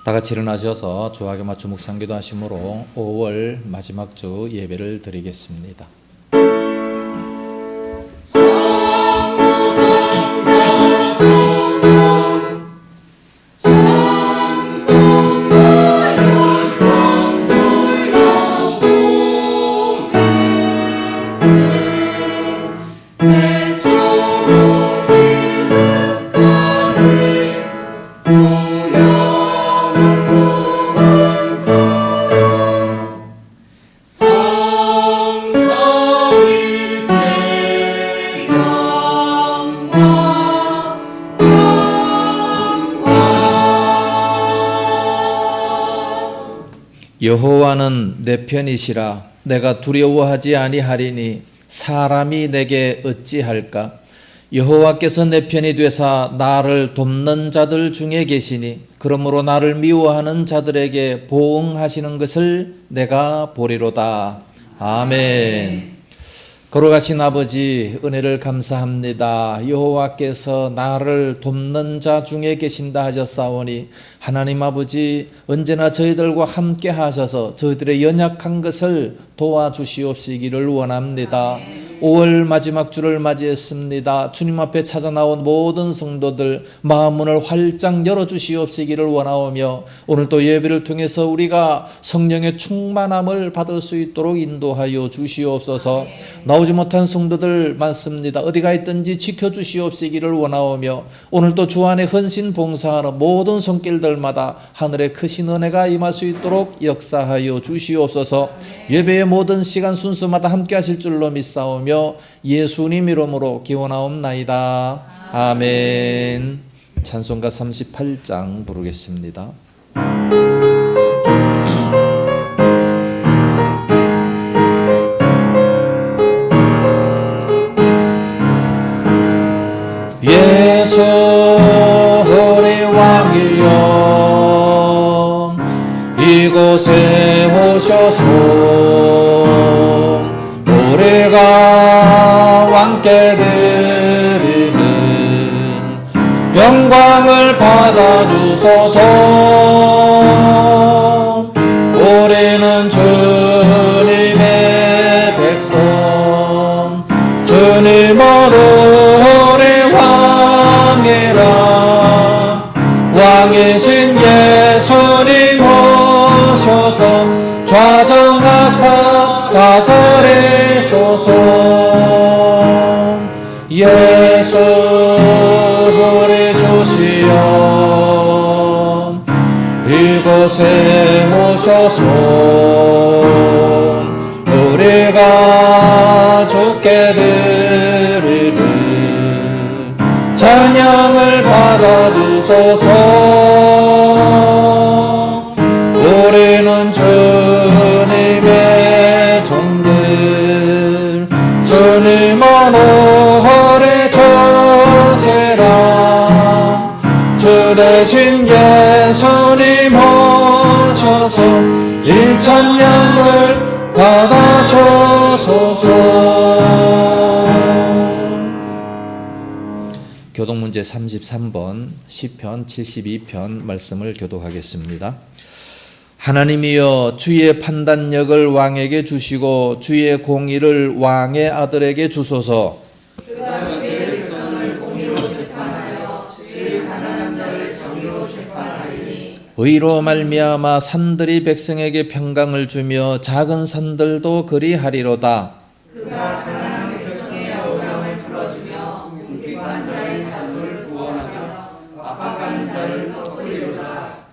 다 같이 일어나셔서 주하게 맞춰 묵상기도 하심으로 5월 마지막 주 예배를 드리겠습니다. 여호와는 내 편이시라. 내가 두려워하지 아니하리니 사람이 내게 어찌할까. 여호와께서 내 편이 되사 나를 돕는 자들 중에 계시니 그러므로 나를 미워하는 자들에게 보응하시는 것을 내가 보리로다. 아멘. 걸어가신 아버지, 은혜를 감사합니다. 여호와께서 나를 돕는 자 중에 계신다 하셨사오니 하나님 아버지, 언제나 저희들과 함께 하셔서 저희들의 연약한 것을 도와주시옵시기를 원합니다. 5월 마지막 주를 맞이했습니다. 주님 앞에 찾아 나온 모든 성도들 마음문을 활짝 열어주시옵시기를 원하오며 오늘 또 예배를 통해서 우리가 성령의 충만함을 받을 수 있도록 인도하여 주시옵소서. 나오지 못한 성도들 많습니다. 어디가 있든지 지켜주시옵시기를 원하오며 오늘 또 주 안에 헌신 봉사하는 모든 손길들마다 하늘의 크신 은혜가 임할 수 있도록 역사하여 주시옵소서. 예배의 모든 시간 순서마다 함께 하실 줄로 믿사오며 예수님 이름으로 기원하옵나이다. 아멘. 찬송가 38장 부르겠습니다. 예수 우리 왕이여 이곳에 오셔서 우리가 왕께 드리는 영광을 받아주소서. 우리는 주님의 백성 주님으로 우리 왕이라. 왕이신 예수님 오셔서 좌정하사 다스리소서. 예수 우리 주시여 이곳에 오셔서 우리가 주께 드리는 찬양을 받아주소서. 우리는 주님의 종들 주님은 오래 조세라. 주 대신 예수님 오셔서 이 찬양을 받아주소서. 교독문제 33번 시편 72편 말씀을 교독하겠습니다. 하나님이여 주의 판단력을 왕에게 주시고 주의 공의를 왕의 아들에게 주소서. 그가 주의 백성을 공의로 재판하여 주의 가난한 자를 정의로 재판하리니 의로 말미암아 산들이 백성에게 평강을 주며 작은 산들도 그리하리로다. 그가 가난한 백성의 억울함을 풀어주며 궁핍한 자의 자손을 구원하며 압박하는 자를 꺾으리로다.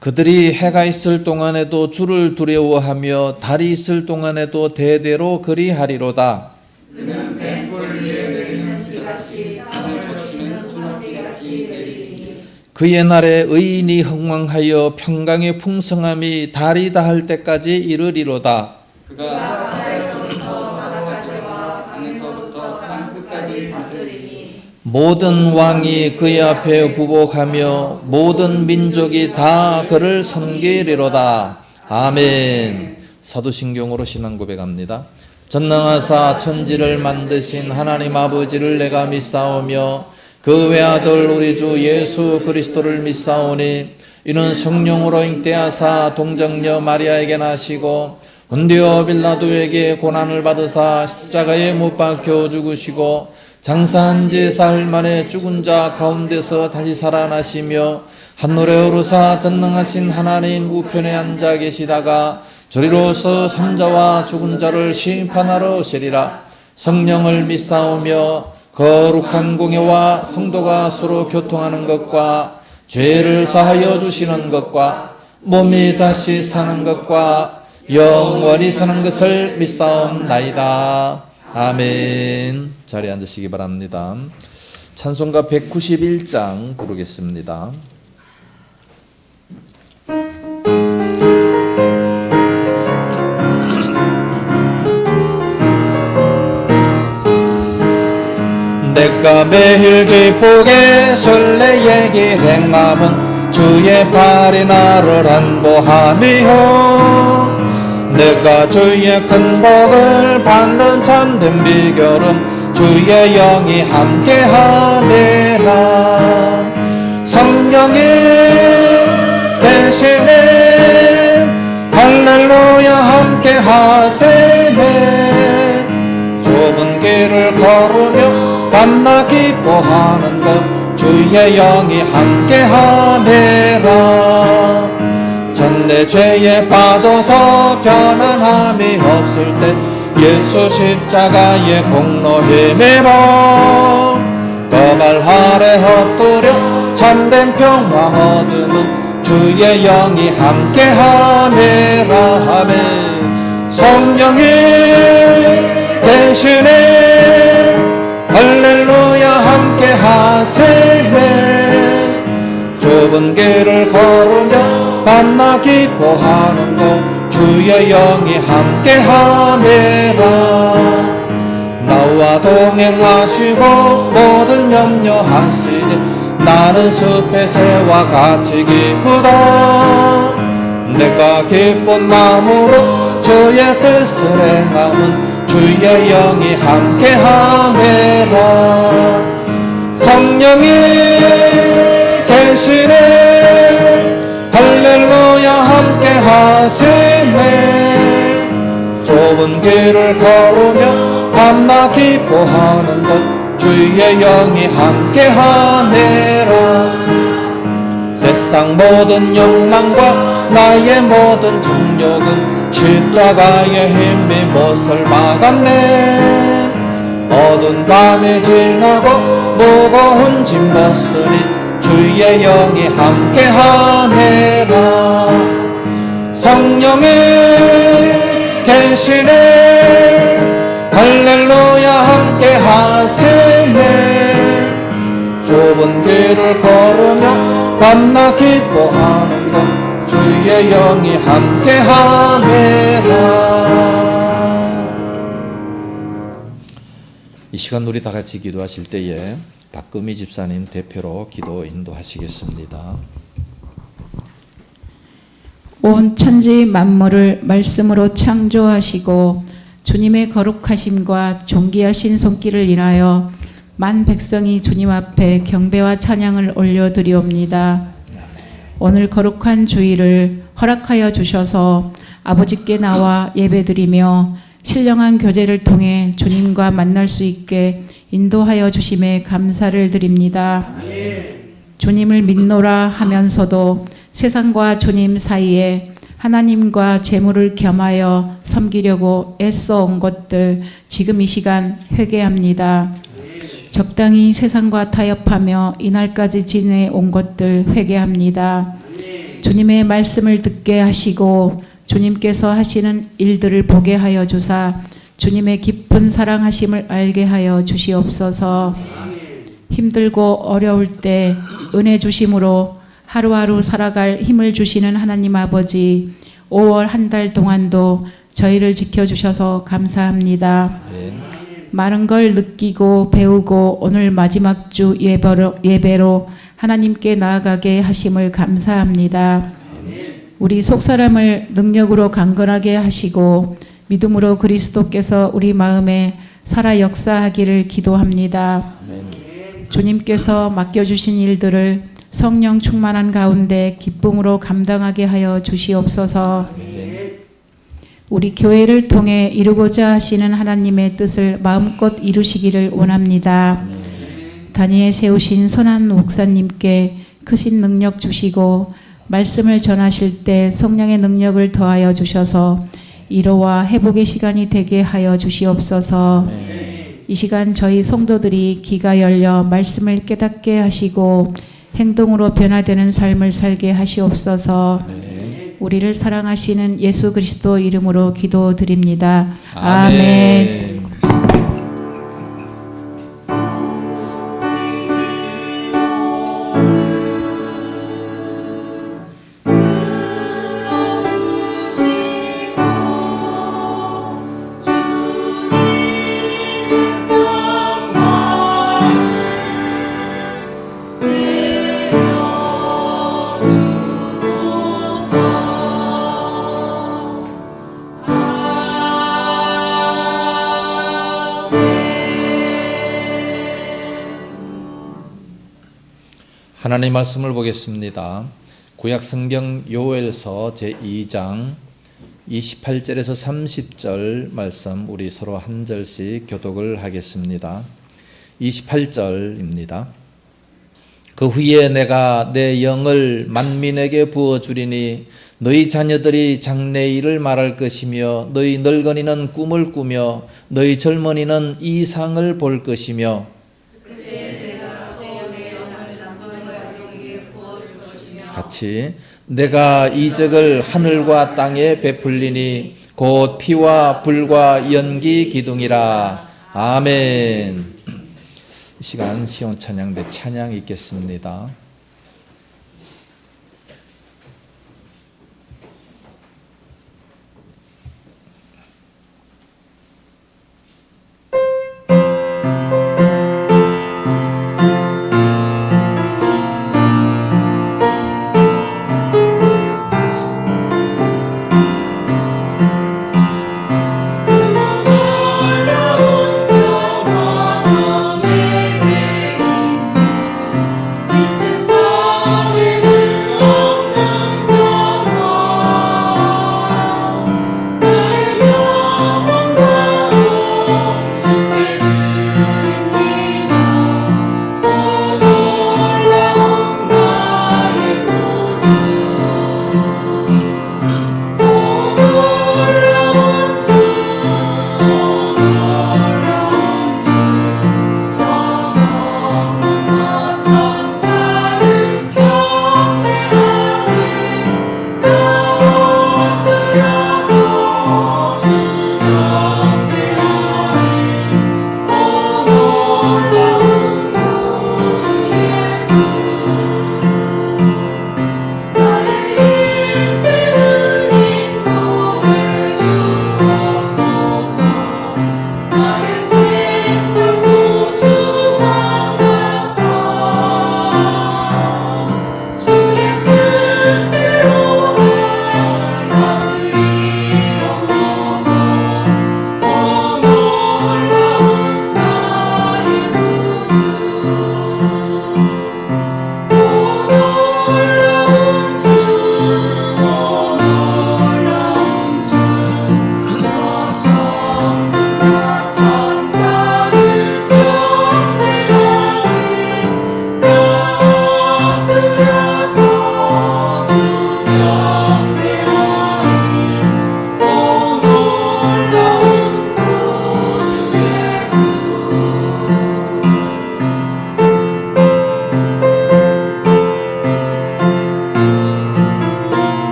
그들이 해가 있을 동안에도 주를 두려워하며 달이 있을 동안에도 대대로 그리하리로다. 그는 뱀골 위에 내리는 비같이 땅을 적시는 소나비같이 내리니 그의 날에 의인이 흥왕하여 평강의 풍성함이 달이 다할 때까지 이르리로다. 그가 바다에서부터 바다까지와 땅에서부터 땅 끝까지 다스리니 모든 왕이 그의 앞에 부복하며 모든 민족이 다 그를 섬기리로다. 아멘. 사도신경으로 신앙 고백합니다. 전능하사 천지를 만드신 하나님 아버지를 내가 믿사오며 그 외아들 우리 주 예수 그리스도를 믿사오니 이는 성령으로 잉태하사 동정녀 마리아에게 나시고 본디오 빌라도에게 고난을 받으사 십자가에 못 박혀 죽으시고 장사한 지 사흘 만에 죽은 자 가운데서 다시 살아나시며 하늘에 오르사 전능하신 하나님 우편에 앉아 계시다가 저리로서 산자와 죽은 자를 심판하러 오시리라. 성령을 믿사오며 거룩한 공예와 성도가 서로 교통하는 것과 죄를 사하여 주시는 것과 몸이 다시 사는 것과 영원히 사는 것을 믿사옵나이다. 아멘. 자리에 앉으시기 바랍니다. 찬송가 191장 부르겠습니다. 내가 매일 기쁘게 설레게 행함은 주의 발이 나를 안보함이요 내가 주의 큰 복을 받는 참된 비결은 주의 영이 함께함이라. 성령이 대신에 할렐루야 함께하세매. 좁은 길을 걸으며 밤낮 기뻐하는 것 주의 영이 함께함이라. 전내 죄에 빠져서 편안함이 없을 때 예수 십자가의 공로 힘입어 떠발 아래 엎드려 참된 평화 얻음은 주의 영이 함께함이라. 아멘. 성령이 대신에 할렐루야 함께하세매. 좁은 길을 걸으며 밤낮 기뻐하는 것 주의 영이 함께함이라. 나와 동행하시고 모든 염려하시니 나는 숲의 새와 같이 기쁘다. 내가 기쁜 마음으로 주의 뜻을 행함은 주의 영이 함께함이라. 성령이 대신에 할렐루야 함께하시네. 좁은 길을 걸으며 밤낮 기뻐하는 것 주의 영이 함께하네라. 세상 모든 욕망과 나의 모든 정욕은 십자가의 힘이 못을 막았네. 어두운 밤이 지나고 무거운 짐 벗으니 주의 영이 함께하네라. 성령이 계시네. 할렐루야 함께하시네. 좁은 길을 걸으며 밤낮 기뻐하는 것 주의 영이 함께하네라. 이 시간 우리 다 같이 기도하실 때에 박금희 집사님 대표로 기도 인도하시겠습니다. 온 천지 만물을 말씀으로 창조하시고 주님의 거룩하심과 존귀하신 손길을 인하여 만 백성이 주님 앞에 경배와 찬양을 올려드리옵니다. 오늘 거룩한 주일을 허락하여 주셔서 아버지께 나와 예배드리며 신령한 교제를 통해 주님과 만날 수 있게 인도하여 주심에 감사를 드립니다. 주님을 믿노라 하면서도 세상과 주님 사이에 하나님과 재물을 겸하여 섬기려고 애써온 것들 지금 이 시간 회개합니다. 적당히 세상과 타협하며 이날까지 지내온 것들 회개합니다. 주님의 말씀을 듣게 하시고 주님께서 하시는 일들을 보게 하여 주사 주님의 깊은 사랑하심을 알게 하여 주시옵소서. 힘들고 어려울 때 은혜 주심으로 하루하루 살아갈 힘을 주시는 하나님 아버지, 5월 한 달 동안도 저희를 지켜주셔서 감사합니다. 많은 걸 느끼고 배우고 오늘 마지막 주 예배로 하나님께 나아가게 하심을 감사합니다. 우리 속사람을 능력으로 강건하게 하시고 믿음으로 그리스도께서 우리 마음에 살아 역사하기를 기도합니다. 주님께서 맡겨주신 일들을 성령 충만한 가운데 기쁨으로 감당하게 하여 주시옵소서. 우리 교회를 통해 이루고자 하시는 하나님의 뜻을 마음껏 이루시기를 원합니다. 단위에 세우신 선한 목사님께 크신 능력 주시고 말씀을 전하실 때 성령의 능력을 더하여 주셔서 위로와 회복의 시간이 되게 하여 주시옵소서. 이 시간 저희 성도들이 귀가 열려 말씀을 깨닫게 하시고 행동으로 변화되는 삶을 살게 하시옵소서. 우리를 사랑하시는 예수 그리스도 이름으로 기도드립니다. 아멘. 하나님 말씀을 보겠습니다. 구약 성경 요엘서 제2장 28절에서 30절 말씀 우리 서로 한 절씩 교독을 하겠습니다. 28절입니다. 그 후에 내가 내 영을 만민에게 부어주리니 너희 자녀들이 장래일을 말할 것이며 너희 늙은이는 꿈을 꾸며 너희 젊은이는 이상을 볼 것이며 같이 내가 이적을 하늘과 땅에 베풀리니 곧 피와 불과 연기 기둥이라. 아멘. 이 시간 시온 찬양대 찬양 있겠습니다. 이 세상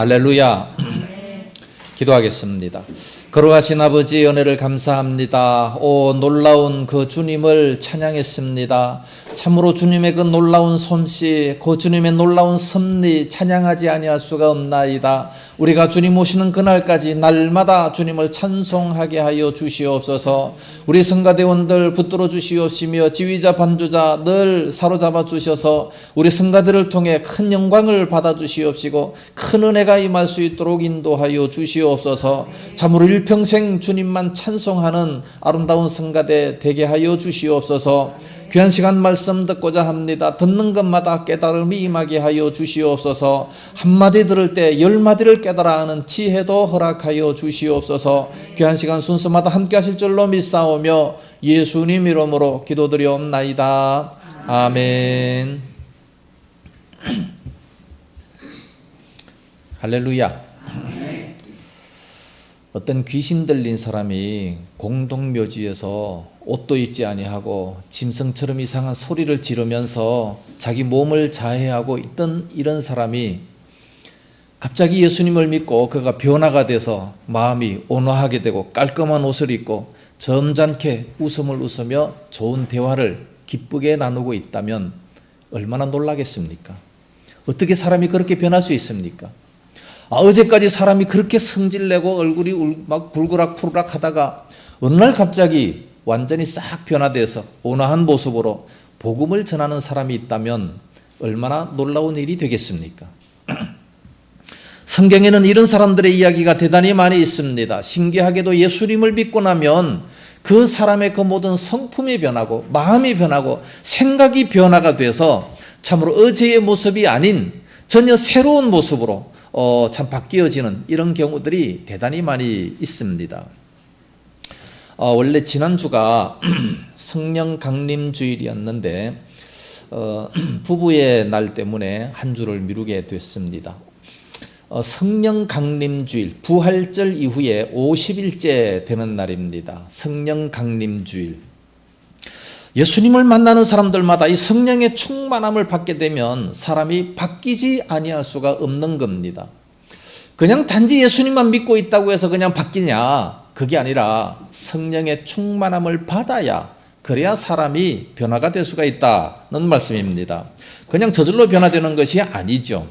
할렐루야. 기도하겠습니다. 거룩하신 아버지 은혜를 감사합니다. 오 놀라운 그 주님을 찬양했습니다. 참으로 주님의 그 놀라운 솜씨, 그 주님의 놀라운 섭리 찬양하지 아니할 수가 없나이다. 우리가 주님 오시는 그날까지 날마다 주님을 찬송하게 하여 주시옵소서. 우리 성가대원들 붙들어 주시옵시며 지휘자 반주자 늘 사로잡아 주셔서 우리 성가들을 통해 큰 영광을 받아 주시옵시고 큰 은혜가 임할 수 있도록 인도하여 주시옵소서. 참으로 일평생 주님만 찬송하는 아름다운 성가대 되게 하여 주시옵소서. 귀한 시간 말씀 듣고자 합니다. 듣는 것마다 깨달음이 임하게 하여 주시옵소서. 한마디 들을 때 10마디를 깨달아 하는 지혜도 허락하여 주시옵소서. 귀한 시간 순서마다 함께 하실 줄로 믿사오며 예수님 이름으로 기도드리옵나이다. 아멘. 할렐루야. 어떤 귀신 들린 사람이 공동묘지에서 옷도 입지 아니하고 짐승처럼 이상한 소리를 지르면서 자기 몸을 자해하고 있던 이런 사람이 갑자기 예수님을 믿고 그가 변화가 돼서 마음이 온화하게 되고 깔끔한 옷을 입고 점잖게 웃음을 웃으며 좋은 대화를 기쁘게 나누고 있다면 얼마나 놀라겠습니까? 어떻게 사람이 그렇게 변할 수 있습니까? 어제까지 사람이 그렇게 성질내고 얼굴이 막 불그락푸르락 하다가 어느 날 갑자기 완전히 싹 변화돼서 온화한 모습으로 복음을 전하는 사람이 있다면 얼마나 놀라운 일이 되겠습니까? 성경에는 이런 사람들의 이야기가 대단히 많이 있습니다. 신기하게도 예수님을 믿고 나면 그 사람의 그 모든 성품이 변하고 마음이 변하고 생각이 변화가 돼서 참으로 어제의 모습이 아닌 전혀 새로운 모습으로 참 바뀌어지는 이런 경우들이 대단히 많이 있습니다. 원래 지난주가 성령 강림 주일이었는데 부부의 날 때문에 한 주를 미루게 됐습니다. 성령 강림 주일, 부활절 이후에 50일째 되는 날입니다. 성령 강림 주일. 예수님을 만나는 사람들마다 이 성령의 충만함을 받게 되면 사람이 바뀌지 아니할 수가 없는 겁니다. 그냥 단지 예수님만 믿고 있다고 해서 그냥 바뀌냐? 그게 아니라 성령의 충만함을 받아야 그래야 사람이 변화가 될 수가 있다는 말씀입니다. 그냥 저절로 변화되는 것이 아니죠.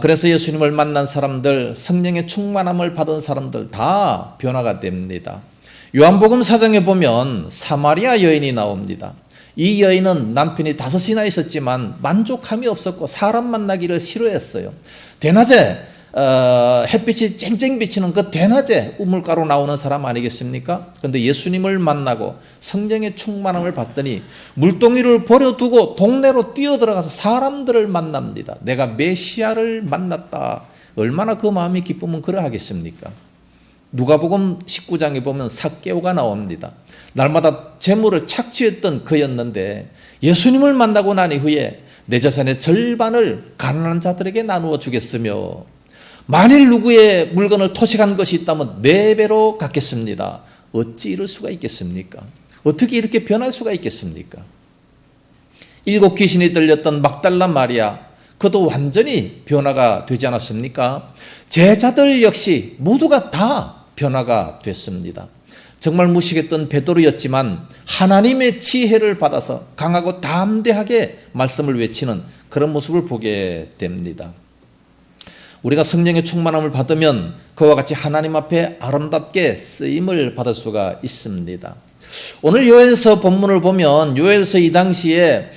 그래서 예수님을 만난 사람들, 성령의 충만함을 받은 사람들 다 변화가 됩니다. 요한복음 4장에 보면 사마리아 여인이 나옵니다. 이 여인은 남편이 5이나 있었지만 만족함이 없었고 사람 만나기를 싫어했어요. 대낮에 햇빛이 쨍쨍 비치는 그 대낮에 우물가로 나오는 사람 아니겠습니까? 그런데 예수님을 만나고 성령의 충만함을 받더니 물동이를 버려두고 동네로 뛰어들어가서 사람들을 만납니다. 내가 메시아를 만났다. 얼마나 그 마음이 기쁘면 그러하겠습니까? 누가복음 19장에 보면 삭개오가 나옵니다. 날마다 재물을 착취했던 그였는데 예수님을 만나고 난 이후에 내 재산의 절반을 가난한 자들에게 나누어 주겠으며 만일 누구의 물건을 토식한 것이 있다면 4배로 갚겠습니다. 어찌 이럴 수가 있겠습니까? 어떻게 이렇게 변할 수가 있겠습니까? 7 귀신이 들렸던 막달라 마리아, 그도 완전히 변화가 되지 않았습니까? 제자들 역시 모두가 다 변화가 됐습니다. 정말 무식했던 베드로였지만 하나님의 지혜를 받아서 강하고 담대하게 말씀을 외치는 그런 모습을 보게 됩니다. 우리가 성령의 충만함을 받으면 그와 같이 하나님 앞에 아름답게 쓰임을 받을 수가 있습니다. 오늘 요엘서 본문을 보면 요엘서 이 당시에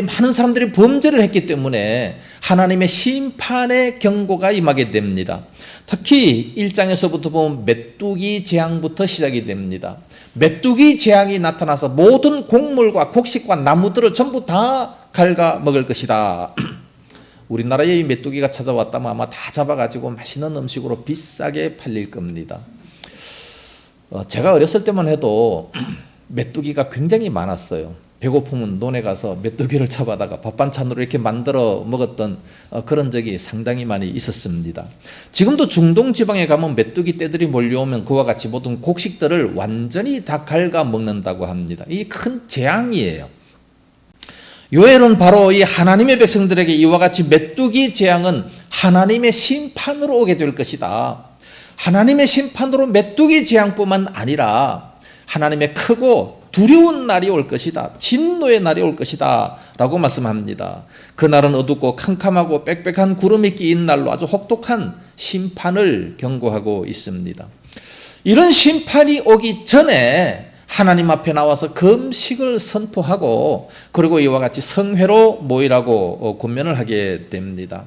많은 사람들이 범죄를 했기 때문에 하나님의 심판의 경고가 임하게 됩니다. 특히 1장에서부터 보면 메뚜기 재앙부터 시작이 됩니다. 메뚜기 재앙이 나타나서 모든 곡물과 곡식과 나무들을 전부 다 갉아먹을 것이다. 우리나라에 이 메뚜기가 찾아왔다면 아마 다 잡아가지고 맛있는 음식으로 비싸게 팔릴 겁니다. 제가 어렸을 때만 해도 메뚜기가 굉장히 많았어요. 배고프면 논에 가서 메뚜기를 잡아다가 밥 반찬으로 이렇게 만들어 먹었던 그런 적이 상당히 많이 있었습니다. 지금도 중동 지방에 가면 메뚜기 떼들이 몰려오면 그와 같이 모든 곡식들을 완전히 다 갉아 먹는다고 합니다. 이 큰 재앙이에요. 요엘은 바로 이 하나님의 백성들에게 이와 같이 메뚜기 재앙은 하나님의 심판으로 오게 될 것이다. 하나님의 심판으로 메뚜기 재앙뿐만 아니라 하나님의 크고 두려운 날이 올 것이다. 진노의 날이 올 것이다 라고 말씀합니다. 그날은 어둡고 캄캄하고 빽빽한 구름이 끼인 날로 아주 혹독한 심판을 경고하고 있습니다. 이런 심판이 오기 전에 하나님 앞에 나와서 금식을 선포하고 그리고 이와 같이 성회로 모이라고 권면을 하게 됩니다.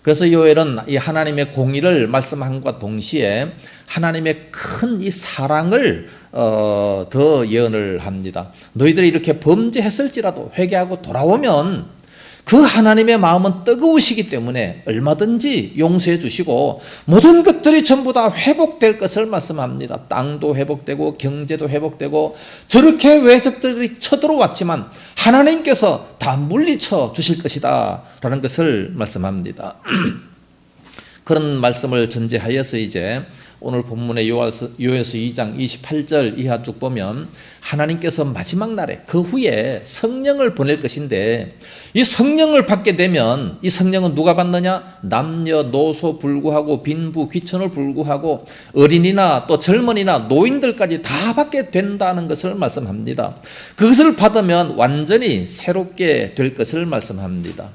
그래서 요엘은 이 하나님의 공의를 말씀함과 동시에 하나님의 큰 이 사랑을 더 예언을 합니다. 너희들이 이렇게 범죄했을지라도 회개하고 돌아오면 그 하나님의 마음은 뜨거우시기 때문에 얼마든지 용서해 주시고 모든 것들이 전부 다 회복될 것을 말씀합니다. 땅도 회복되고 경제도 회복되고 저렇게 외적들이 쳐들어왔지만 하나님께서 다 물리쳐 주실 것이다 라는 것을 말씀합니다. 그런 말씀을 전제하여서 이제 오늘 본문의 요엘서 2장 28절 이하 쭉 보면 하나님께서 마지막 날에 그 후에 성령을 보낼 것인데 이 성령을 받게 되면 이 성령은 누가 받느냐? 남녀노소 불구하고 빈부 귀천을 불구하고 어린이나 또 젊은이나 노인들까지 다 받게 된다는 것을 말씀합니다. 그것을 받으면 완전히 새롭게 될 것을 말씀합니다.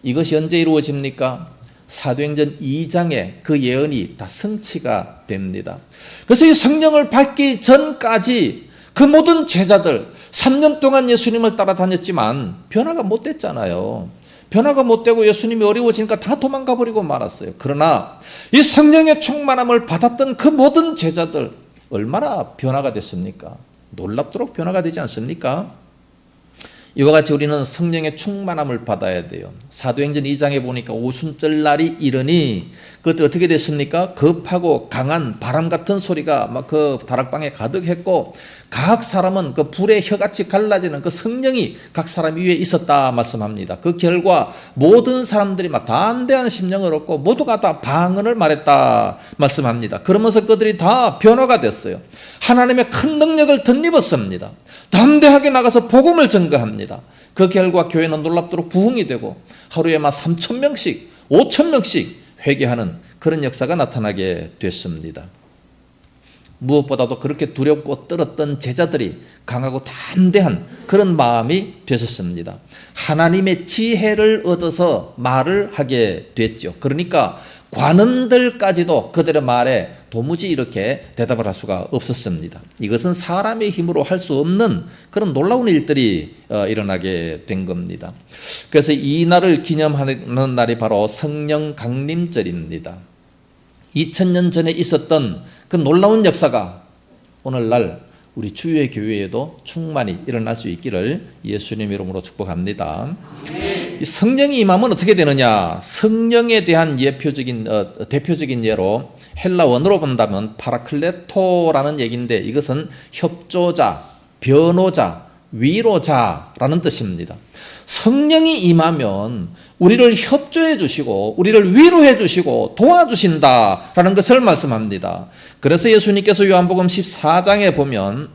이것이 언제 이루어집니까? 사도행전 2장에 그 예언이 다 성취가 됩니다. 그래서 이 성령을 받기 전까지 그 모든 제자들 3년 동안 예수님을 따라다녔지만 변화가 못 됐잖아요. 변화가 못 되고 예수님이 어려워지니까 다 도망가 버리고 말았어요. 그러나 이 성령의 충만함을 받았던 그 모든 제자들 얼마나 변화가 됐습니까? 놀랍도록 변화가 되지 않습니까? 이와 같이 우리는 성령의 충만함을 받아야 돼요. 사도행전 2장에 보니까 오순절 날이 이르니 그때 어떻게 됐습니까? 급하고 강한 바람 같은 소리가 막 그 다락방에 가득했고 각 사람은 그 불의 혀같이 갈라지는 그 성령이 각 사람 위에 있었다 말씀합니다. 그 결과 모든 사람들이 막 담대한 심령을 얻고 모두가 다 방언을 말했다 말씀합니다. 그러면서 그들이 다 변화가 됐어요. 하나님의 큰 능력을 덧입었습니다. 담대하게 나가서 복음을 전거합니다. 그 결과 교회는 놀랍도록 부흥이 되고 하루에 막 3,000명씩 5,000명씩 회개하는 그런 역사가 나타나게 됐습니다. 무엇보다도 그렇게 두렵고 떨었던 제자들이 강하고 담대한 그런 마음이 되셨습니다. 하나님의 지혜를 얻어서 말을 하게 됐죠. 그러니까 관원들까지도 그들의 말에 도무지 이렇게 대답을 할 수가 없었습니다. 이것은 사람의 힘으로 할 수 없는 그런 놀라운 일들이 일어나게 된 겁니다. 그래서 이 날을 기념하는 날이 바로 성령 강림절입니다. 2000년 전에 있었던 그 놀라운 역사가 오늘날 우리 주의 교회에도 충만히 일어날 수 있기를 예수님 이름으로 축복합니다. 이 성령이 임하면 어떻게 되느냐? 성령에 대한 대표적인 예로 헬라 원어로 본다면 파라클레토라는 얘기인데 이것은 협조자, 변호자, 위로자라는 뜻입니다. 성령이 임하면 우리를 협조해 주시고 우리를 위로해 주시고 도와주신다라는 것을 말씀합니다. 그래서 예수님께서 요한복음 14장에 보면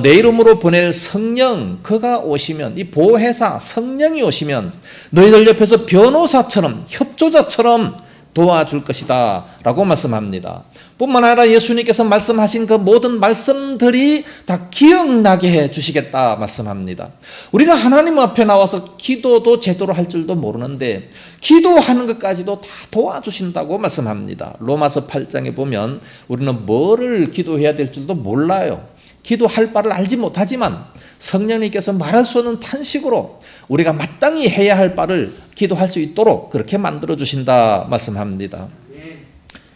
내 이름으로 보낼 성령 그가 오시면 이 보혜사 성령이 오시면 너희들 옆에서 변호사처럼 협조자처럼 도와줄 것이다 라고 말씀합니다. 뿐만 아니라 예수님께서 말씀하신 그 모든 말씀들이 다 기억나게 해 주시겠다 말씀합니다. 우리가 하나님 앞에 나와서 기도도 제대로 할 줄도 모르는데 기도하는 것까지도 다 도와주신다고 말씀합니다. 로마서 8장에 보면 우리는 뭐를 기도해야 될 줄도 몰라요. 기도할 바를 알지 못하지만 성령님께서 말할 수 없는 탄식으로 우리가 마땅히 해야 할 바를 기도할 수 있도록 그렇게 만들어 주신다 말씀합니다.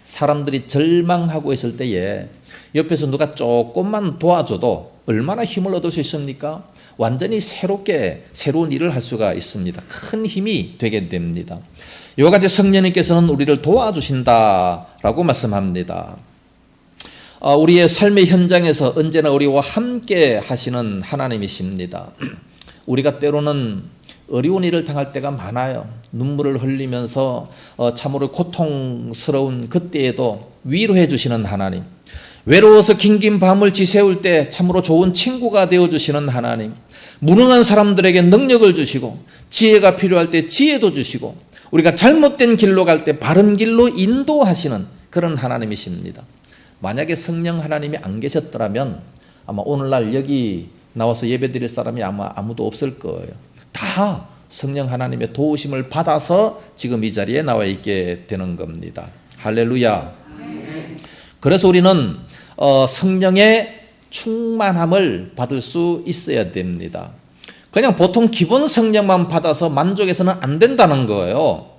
사람들이 절망하고 있을 때에 옆에서 누가 조금만 도와줘도 얼마나 힘을 얻을 수 있습니까? 완전히 새로운 일을 할 수가 있습니다. 큰 힘이 되게 됩니다. 이와 같이 성령님께서는 우리를 도와주신다라고 말씀합니다. 우리의 삶의 현장에서 언제나 우리와 함께 하시는 하나님이십니다. 우리가 때로는 어려운 일을 당할 때가 많아요. 눈물을 흘리면서 참으로 고통스러운 그때에도 위로해 주시는 하나님, 외로워서 긴긴 밤을 지새울 때 참으로 좋은 친구가 되어주시는 하나님, 무능한 사람들에게 능력을 주시고 지혜가 필요할 때 지혜도 주시고 우리가 잘못된 길로 갈 때 바른 길로 인도하시는 그런 하나님이십니다. 만약에 성령 하나님이 안 계셨더라면 아마 오늘날 여기 나와서 예배드릴 사람이 아마 아무도 없을 거예요. 다 성령 하나님의 도우심을 받아서 지금 이 자리에 나와 있게 되는 겁니다. 할렐루야. 그래서 우리는 성령의 충만함을 받을 수 있어야 됩니다. 그냥 보통 기본 성령만 받아서 만족해서는 안 된다는 거예요.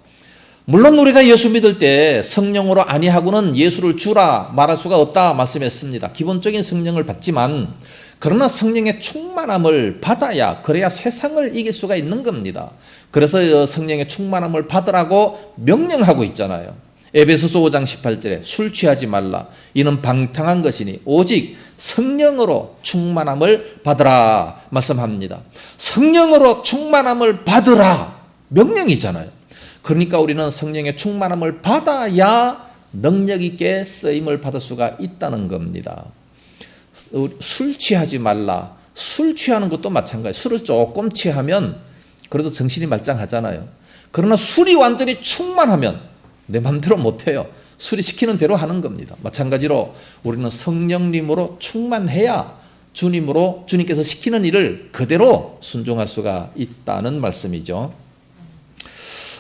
물론 우리가 예수 믿을 때 성령으로 아니하고는 예수를 주라 말할 수가 없다 말씀했습니다. 기본적인 성령을 받지만 그러나 성령의 충만함을 받아야 그래야 세상을 이길 수가 있는 겁니다. 그래서 성령의 충만함을 받으라고 명령하고 있잖아요. 에베소서 5장 18절에 술 취하지 말라 이는 방탕한 것이니 오직 성령으로 충만함을 받으라 말씀합니다. 성령으로 충만함을 받으라 명령이잖아요. 그러니까 우리는 성령의 충만함을 받아야 능력 있게 쓰임을 받을 수가 있다는 겁니다. 술 취하지 말라. 술 취하는 것도 마찬가지예요. 술을 조금 취하면 그래도 정신이 말짱하잖아요. 그러나 술이 완전히 충만하면 내 맘대로 못해요. 술이 시키는 대로 하는 겁니다. 마찬가지로 우리는 성령님으로 충만해야 주님께서 시키는 일을 그대로 순종할 수가 있다는 말씀이죠.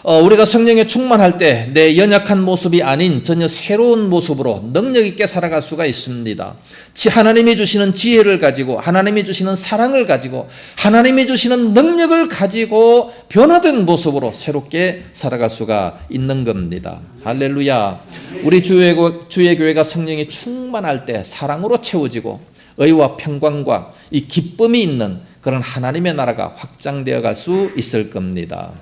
우리가 성령에 충만할 때 내 연약한 모습이 아닌 전혀 새로운 모습으로 능력 있게 살아갈 수가 있습니다. 하나님이 주시는 지혜를 가지고 하나님이 주시는 사랑을 가지고 하나님이 주시는 능력을 가지고 변화된 모습으로 새롭게 살아갈 수가 있는 겁니다. 할렐루야. 우리 주의 교회가 성령이 충만할 때 사랑으로 채워지고 의와 평강과 이 기쁨이 있는 그런 하나님의 나라가 확장되어 갈 수 있을 겁니다.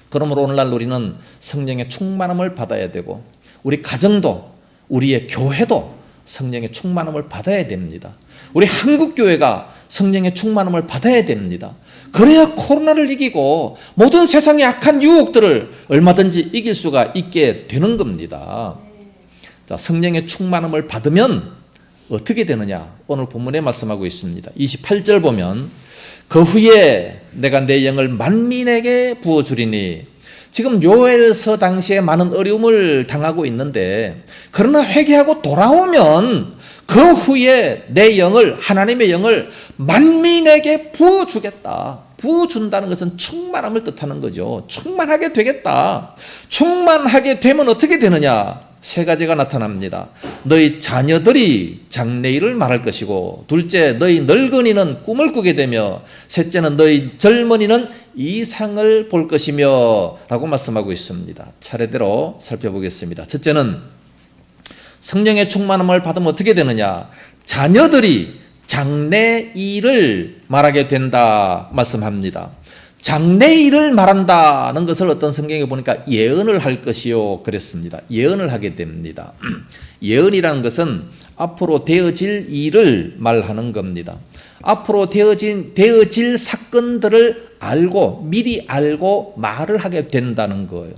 그러므로 오늘날 우리는 성령의 충만함을 받아야 되고 우리 가정도 우리의 교회도 성령의 충만함을 받아야 됩니다. 우리 한국교회가 성령의 충만함을 받아야 됩니다. 그래야 코로나를 이기고 모든 세상의 악한 유혹들을 얼마든지 이길 수가 있게 되는 겁니다. 자, 성령의 충만함을 받으면 어떻게 되느냐? 오늘 본문에 말씀하고 있습니다. 28절 보면 그 후에 내가 내 영을 만민에게 부어주리니 지금 요엘서 당시에 많은 어려움을 당하고 있는데 그러나 회개하고 돌아오면 그 후에 내 영을 하나님의 영을 만민에게 부어주겠다. 부어준다는 것은 충만함을 뜻하는 거죠. 충만하게 되겠다. 충만하게 되면 어떻게 되느냐? 세 가지가 나타납니다. 너희 자녀들이 장래일을 말할 것이고 둘째 너희 늙은이는 꿈을 꾸게 되며 셋째는 너희 젊은이는 이상을 볼 것이며 라고 말씀하고 있습니다. 차례대로 살펴보겠습니다. 첫째는 성령의 충만함을 받으면 어떻게 되느냐? 자녀들이 장래일을 말하게 된다 말씀합니다. 장래일을 말한다는 것을 어떤 성경에 보니까 예언을 할 것이요 그랬습니다. 예언을 하게 됩니다. 예언이라는 것은 앞으로 되어질 일을 말하는 겁니다. 앞으로 되어질 사건들을 알고 미리 알고 말을 하게 된다는 거예요.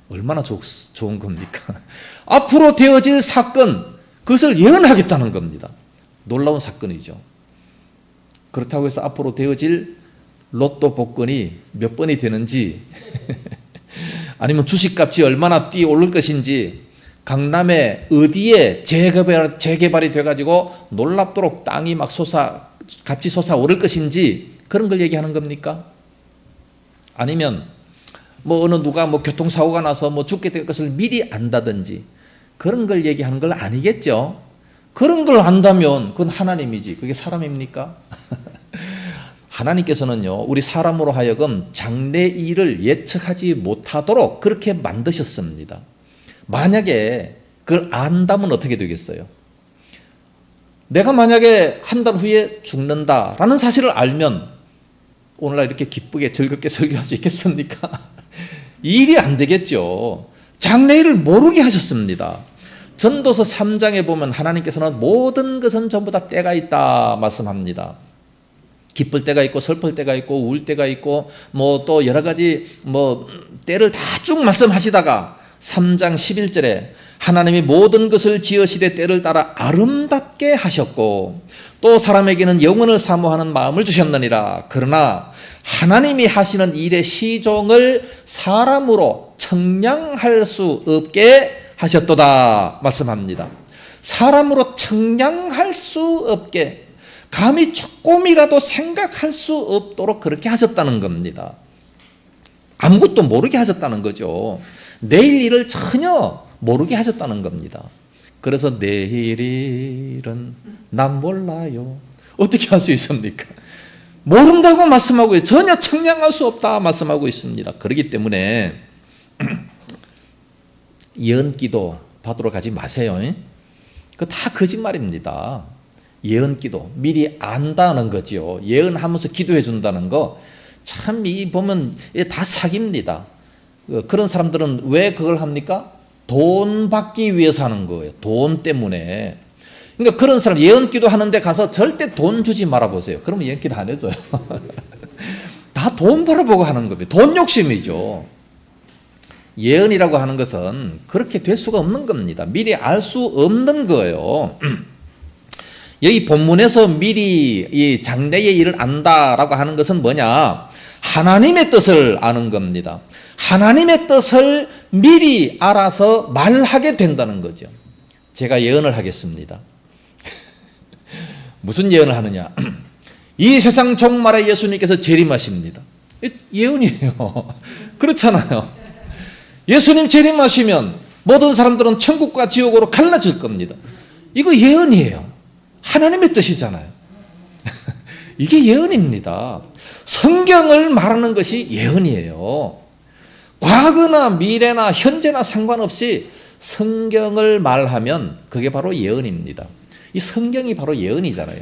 얼마나 좋은 겁니까? 앞으로 되어질 사건 그것을 예언하겠다는 겁니다. 놀라운 사건이죠. 그렇다고 해서 앞으로 되어질 로또 복권이 몇 번이 되는지 아니면 주식값이 얼마나 뛰어오를 것인지 강남에 어디에 재개발이 돼가지고 놀랍도록 땅이 막 값이 솟아오를 것인지 그런 걸 얘기하는 겁니까? 아니면 어느 누가 교통사고가 나서 죽게 될 것을 미리 안다든지 그런 걸 얘기하는 걸 아니겠죠? 그런 걸 안다면 그건 하나님이지 그게 사람입니까? 하나님께서는요 우리 사람으로 하여금 장래일을 예측하지 못하도록 그렇게 만드셨습니다. 만약에 그걸 안다면 어떻게 되겠어요? 내가 만약에 한 달 후에 죽는다라는 사실을 알면 오늘날 이렇게 기쁘게 즐겁게 설교할 수 있겠습니까? 일이 안 되겠죠. 장래일을 모르게 하셨습니다. 전도서 3장에 보면 하나님께서는 모든 것은 전부 다 때가 있다 말씀합니다. 기쁠 때가 있고 슬플 때가 있고 울 때가 있고 또 여러 가지 때를 다 쭉 말씀하시다가 3장 11절에 하나님이 모든 것을 지으시되 때를 따라 아름답게 하셨고 또 사람에게는 영원을 사모하는 마음을 주셨느니라. 그러나 하나님이 하시는 일의 시종을 사람으로 청량할 수 없게 하셨도다 말씀합니다. 사람으로 청량할 수 없게, 감히 조금이라도 생각할 수 없도록 그렇게 하셨다는 겁니다. 아무것도 모르게 하셨다는 거죠. 내일 일을 전혀 모르게 하셨다는 겁니다. 그래서 내일 일은 난 몰라요. 어떻게 할 수 있습니까? 모른다고 말씀하고 전혀 청량할 수 없다 말씀하고 있습니다. 그렇기 때문에 예언기도 받으러 가지 마세요. 그거 다 거짓말입니다. 예언기도 미리 안다는 거지요. 예언하면서 기도해 준다는 거 참 이 보면 다 사기입니다. 그런 사람들은 왜 그걸 합니까? 돈 받기 위해서 하는 거예요. 돈 때문에. 그러니까 그런 사람 예언기도 하는데 가서 절대 돈 주지 말아 보세요. 그러면 예언기도 안 해줘요. 다 돈 벌어보고 하는 겁니다. 돈 욕심이죠. 예언이라고 하는 것은 그렇게 될 수가 없는 겁니다. 미리 알 수 없는 거예요. 여기 본문에서 미리 이 장래의 일을 안다라고 하는 것은 뭐냐? 하나님의 뜻을 아는 겁니다. 하나님의 뜻을 미리 알아서 말하게 된다는 거죠. 제가 예언을 하겠습니다. 무슨 예언을 하느냐? 이 세상 종말에 예수님께서 재림하십니다. 예언이에요. 그렇잖아요. 예수님 재림하시면 모든 사람들은 천국과 지옥으로 갈라질 겁니다. 이거 예언이에요. 하나님의 뜻이잖아요. 이게 예언입니다. 성경을 말하는 것이 예언이에요. 과거나 미래나 현재나 상관없이 성경을 말하면 그게 바로 예언입니다. 이 성경이 바로 예언이잖아요.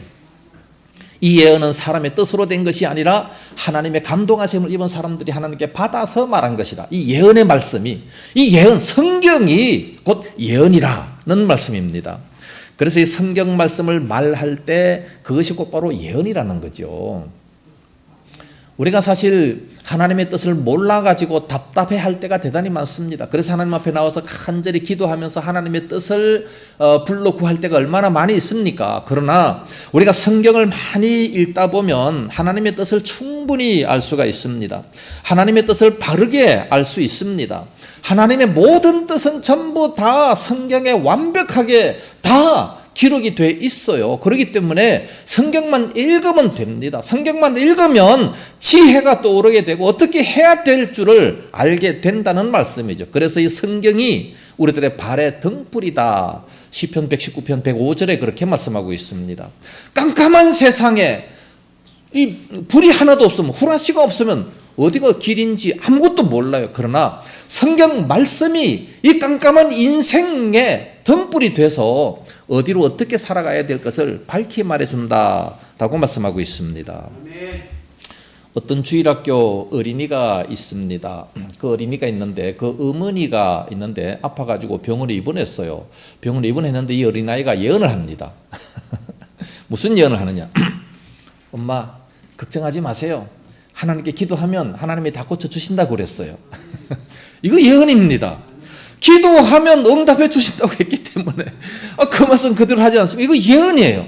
이 예언은 사람의 뜻으로 된 것이 아니라 하나님의 감동하심을 입은 사람들이 하나님께 받아서 말한 것이다. 이 예언의 말씀이, 이 예언, 성경이 곧 예언이라는 말씀입니다. 그래서 이 성경 말씀을 말할 때 그것이 곧바로 예언이라는 거죠. 우리가 사실 하나님의 뜻을 몰라가지고 답답해할 때가 대단히 많습니다. 그래서 하나님 앞에 나와서 간절히 기도하면서 하나님의 뜻을 불러 구할 때가 얼마나 많이 있습니까? 그러나 우리가 성경을 많이 읽다 보면 하나님의 뜻을 충분히 알 수가 있습니다. 하나님의 뜻을 바르게 알 수 있습니다. 하나님의 모든 뜻은 전부 다 성경에 완벽하게 다 기록이 돼 있어요. 그렇기 때문에 성경만 읽으면 됩니다. 성경만 읽으면 지혜가 떠오르게 되고 어떻게 해야 될 줄을 알게 된다는 말씀이죠. 그래서 이 성경이 우리들의 발의 등불이다. 시편 119편 105절에 그렇게 말씀하고 있습니다. 깜깜한 세상에 이 불이 하나도 없으면, 후라시가 없으면 어디가 길인지 아무것도 몰라요. 그러나 성경 말씀이 이 깜깜한 인생의 등불이 돼서 어디로 어떻게 살아가야 될 것을 밝히 말해준다라고 말씀하고 있습니다. 어떤 주일학교 어린이가 있습니다. 그 어린이가 있는데 그 어머니가 있는데 아파가지고 병원에 입원했어요. 병원에 입원했는데 이 어린아이가 예언을 합니다. 무슨 예언을 하느냐? 엄마 걱정하지 마세요. 하나님께 기도하면 하나님이 다 고쳐주신다고 그랬어요. 이거 예언입니다. 기도하면 응답해 주신다고 했기 때문에 그 말씀 그대로 하지 않습니다. 이거 예언이에요.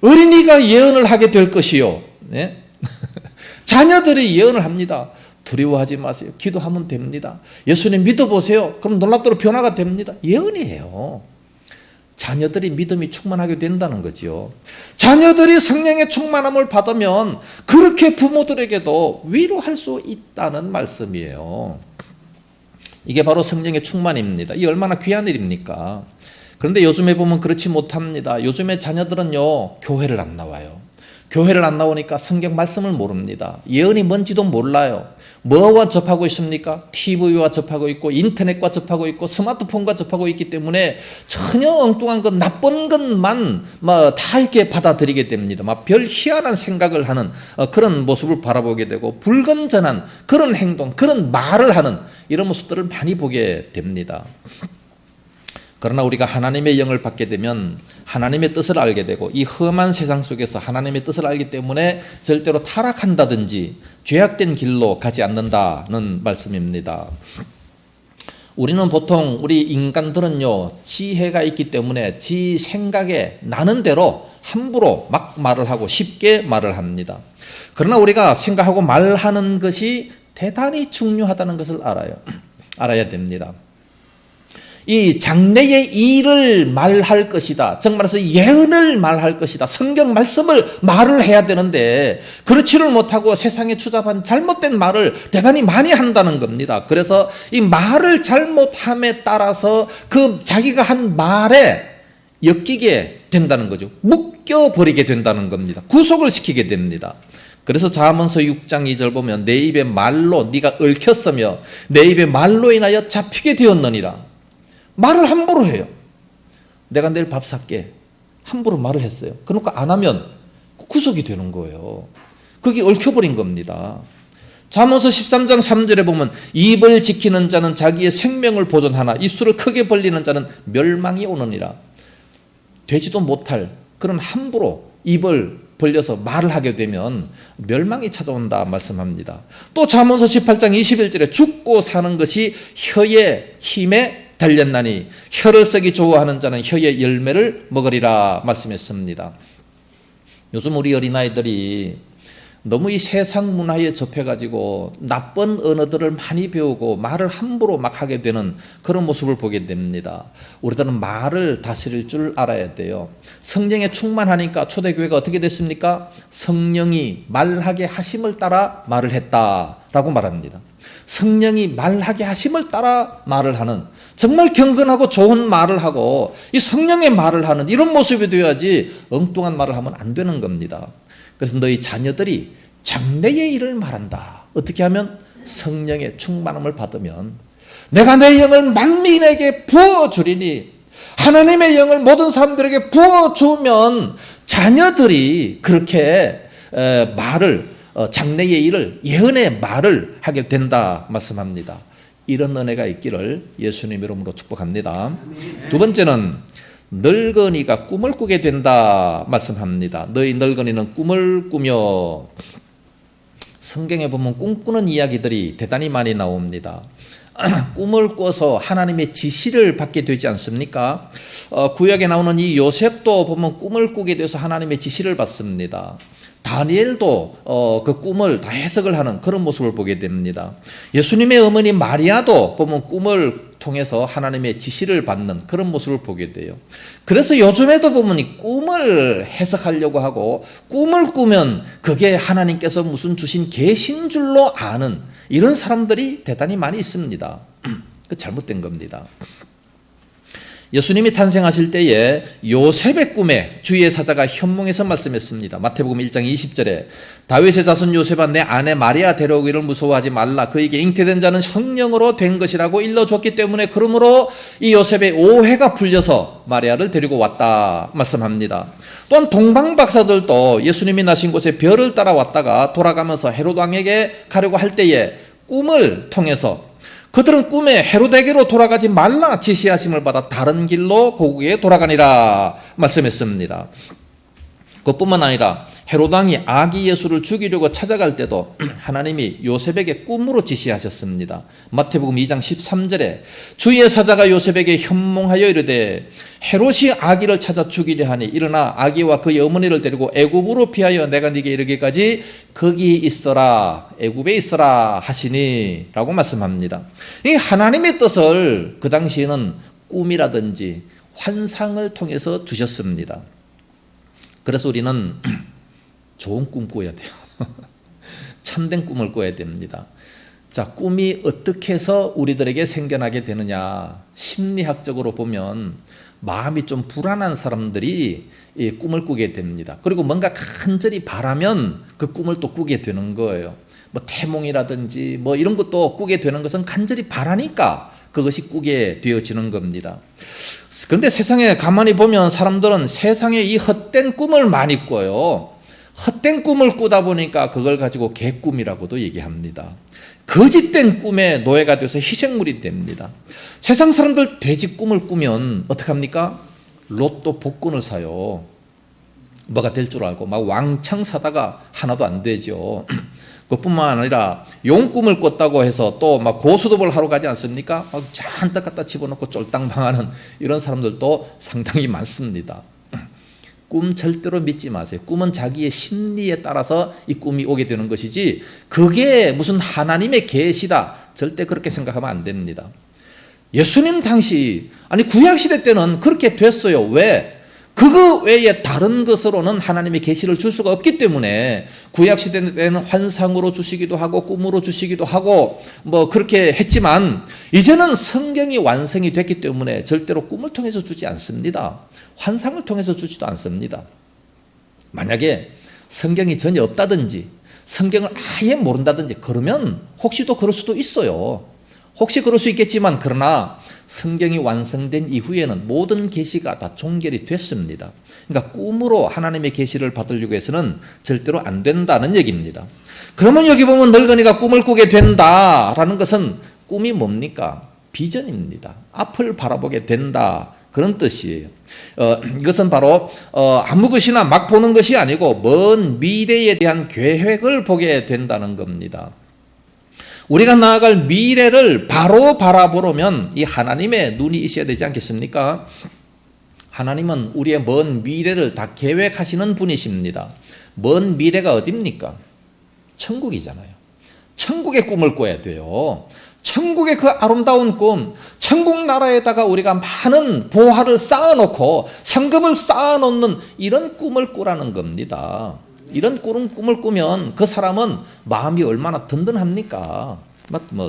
어린이가 예언을 하게 될 것이요. 네? 자녀들이 예언을 합니다. 두려워하지 마세요. 기도하면 됩니다. 예수님 믿어보세요. 그럼 놀랍도록 변화가 됩니다. 예언이에요. 자녀들이 믿음이 충만하게 된다는 거죠. 자녀들이 성령의 충만함을 받으면 그렇게 부모들에게도 위로할 수 있다는 말씀이에요. 이게 바로 성령의 충만입니다. 이 얼마나 귀한 일입니까? 그런데 요즘에 보면 그렇지 못합니다. 요즘에 자녀들은요, 교회를 안 나와요. 교회를 안 나오니까 성경 말씀을 모릅니다. 예언이 뭔지도 몰라요. 뭐와 접하고 있습니까? TV와 접하고 있고 인터넷과 접하고 있고 스마트폰과 접하고 있기 때문에 전혀 엉뚱한 것, 나쁜 것만 다 이렇게 받아들이게 됩니다. 막 별 희한한 생각을 하는 그런 모습을 바라보게 되고 불건전한 그런 행동, 그런 말을 하는 이런 모습들을 많이 보게 됩니다. 그러나 우리가 하나님의 영을 받게 되면 하나님의 뜻을 알게 되고 이 험한 세상 속에서 하나님의 뜻을 알기 때문에 절대로 타락한다든지 죄악된 길로 가지 않는다는 말씀입니다. 우리는 보통 우리 인간들은요, 지혜가 있기 때문에 지 생각에 나는 대로 함부로 막 말을 하고 쉽게 말을 합니다. 그러나 우리가 생각하고 말하는 것이 대단히 중요하다는 것을 알아야 됩니다. 이 장래의 일을 말할 것이다. 정말로서 예언을 말할 것이다. 성경 말씀을 말을 해야 되는데 그렇지를 못하고 세상에 추잡한 잘못된 말을 대단히 많이 한다는 겁니다. 그래서 이 말을 잘못함에 따라서 그 자기가 한 말에 엮이게 된다는 거죠. 묶여버리게 된다는 겁니다. 구속을 시키게 됩니다. 그래서 잠언서 6장 2절 보면 내 입의 말로 네가 얽혔으며 내 입의 말로 인하여 잡히게 되었느니라. 말을 함부로 해요. 내가 내일 밥 살게. 함부로 말을 했어요. 그러니까 안 하면 구속이 되는 거예요. 그게 얽혀버린 겁니다. 잠언서 13장 3절에 보면 입을 지키는 자는 자기의 생명을 보존하나 입술을 크게 벌리는 자는 멸망이 오느니라. 되지도 못할 그런 함부로 입을 벌려서 말을 하게 되면 멸망이 찾아온다 말씀합니다. 또 잠언서 18장 21절에 죽고 사는 것이 혀의 힘에 달렸나니 혀를 쓰기 좋아하는 자는 혀의 열매를 먹으리라 말씀했습니다. 요즘 우리 어린아이들이 너무 이 세상 문화에 접해가지고 나쁜 언어들을 많이 배우고 말을 함부로 막 하게 되는 그런 모습을 보게 됩니다. 우리들은 말을 다스릴 줄 알아야 돼요. 성령에 충만하니까 초대교회가 어떻게 됐습니까? 성령이 말하게 하심을 따라 말을 했다라고 말합니다. 성령이 말하게 하심을 따라 말을 하는 정말 경건하고 좋은 말을 하고 이 성령의 말을 하는 이런 모습이 되어야지 엉뚱한 말을 하면 안 되는 겁니다. 그래서 너희 자녀들이 장래의 일을 말한다. 어떻게 하면 성령의 충만함을 받으면 내가 내 영을 만민에게 부어주리니 하나님의 영을 모든 사람들에게 부어주면 자녀들이 그렇게 말을 장래의 일을 예언의 말을 하게 된다 말씀합니다. 이런 은혜가 있기를 예수님 이름으로 축복합니다. 두 번째는 늙은이가 꿈을 꾸게 된다 말씀합니다. 너희 늙은이는 꿈을 꾸며 성경에 보면 꿈꾸는 이야기들이 대단히 많이 나옵니다. 꿈을 꿔서 하나님의 지시를 받게 되지 않습니까? 구약에 나오는 이 요셉도 보면 꿈을 꾸게 돼서 하나님의 지시를 받습니다. 다니엘도 그 꿈을 다 해석을 하는 그런 모습을 보게 됩니다. 예수님의 어머니 마리아도 보면 꿈을 통해서 하나님의 지시를 받는 그런 모습을 보게 돼요. 그래서 요즘에도 보면 이 꿈을 해석하려고 하고 꿈을 꾸면 그게 하나님께서 무슨 주신 계신 줄로 아는 이런 사람들이 대단히 많이 있습니다. 그 잘못된 겁니다. 예수님이 탄생하실 때에 요셉의 꿈에 주의 사자가 현몽에서 말씀했습니다. 마태복음 1장 20절에 다윗의 자손 요셉아 내 아내 마리아 데려오기를 무서워하지 말라. 그에게 잉태된 자는 성령으로 된 것이라고 일러줬기 때문에 그러므로 이 요셉의 오해가 풀려서 마리아를 데리고 왔다 말씀합니다. 또한 동방박사들도 예수님이 나신 곳에 별을 따라왔다가 돌아가면서 헤롯 왕에게 가려고 할 때에 꿈을 통해서 그들은 꿈에 헤롯에게로 돌아가지 말라 지시하심을 받아 다른 길로 고국에 돌아가니라 말씀했습니다. 그것뿐만 아니라 헤롯 왕이 아기 예수를 죽이려고 찾아갈 때도 하나님이 요셉에게 꿈으로 지시하셨습니다. 마태복음 2장 13절에 주의 사자가 요셉에게 현몽하여 이르되 헤롯이 아기를 찾아 죽이려 하니 일어나 아기와 그의 어머니를 데리고 애굽으로 피하여 내가 네게 이르기까지 거기 있어라 애굽에 있어라 하시니 라고 말씀합니다. 이 하나님의 뜻을 그 당시에는 꿈이라든지 환상을 통해서 주셨습니다. 그래서 우리는 좋은 꿈 꿔야 돼요. 참된 꿈을 꿔야 됩니다. 자, 꿈이 어떻게 해서 우리들에게 생겨나게 되느냐. 심리학적으로 보면 마음이 좀 불안한 사람들이 이 꿈을 꾸게 됩니다. 그리고 뭔가 간절히 바라면 그 꿈을 또 꾸게 되는 거예요. 뭐 태몽이라든지 뭐 이런 것도 꾸게 되는 것은 간절히 바라니까 그것이 꾸게 되어지는 겁니다. 그런데 세상에 가만히 보면 사람들은 세상에 이 헛된 꿈을 많이 꿔요. 헛된 꿈을 꾸다 보니까 그걸 가지고 개꿈이라고도 얘기합니다. 거짓된 꿈에 노예가 돼서 희생물이 됩니다. 세상 사람들 돼지 꿈을 꾸면 어떡합니까? 로또 복권을 사요. 뭐가 될 줄 알고 막 왕창 사다가 하나도 안 되죠. 그뿐만 아니라 용 꿈을 꿨다고 해서 또 막 고수톱을 하러 가지 않습니까? 막 잔뜩 갖다 집어넣고 쫄딱 망하는 이런 사람들도 상당히 많습니다. 꿈 절대로 믿지 마세요. 꿈은 자기의 심리에 따라서 이 꿈이 오게 되는 것이지 그게 무슨 하나님의 계시다 절대 그렇게 생각하면 안 됩니다. 예수님 당시 구약시대 때는 그렇게 됐어요. 왜? 그거 외에 다른 것으로는 하나님의 계시를 줄 수가 없기 때문에 구약시대 때는 환상으로 주시기도 하고 꿈으로 주시기도 하고 그렇게 했지만 이제는 성경이 완성이 됐기 때문에 절대로 꿈을 통해서 주지 않습니다. 환상을 통해서 주지도 않습니다. 만약에 성경이 전혀 없다든지 성경을 아예 모른다든지 그러면 혹시 또 그럴 수도 있어요. 혹시 그럴 수 있겠지만 그러나 성경이 완성된 이후에는 모든 계시가 다 종결이 됐습니다. 그러니까 꿈으로 하나님의 계시를 받으려고 해서는 절대로 안 된다는 얘기입니다. 그러면 여기 보면 늙은이가 꿈을 꾸게 된다라는 것은 꿈이 뭡니까? 비전입니다. 앞을 바라보게 된다 그런 뜻이에요. 이것은 바로 아무 것이나 막 보는 것이 아니고 먼 미래에 대한 계획을 보게 된다는 겁니다. 우리가 나아갈 미래를 바로 바라보려면 이 하나님의 눈이 있어야 되지 않겠습니까? 하나님은 우리의 먼 미래를 다 계획하시는 분이십니다. 먼 미래가 어디입니까? 천국이잖아요. 천국의 꿈을 꿔야 돼요. 천국의 그 아름다운 꿈, 천국 나라에다가 우리가 많은 보화를 쌓아놓고 상급을 쌓아놓는 이런 꿈을 꾸라는 겁니다. 이런 꿈을 꾸면 그 사람은 마음이 얼마나 든든합니까?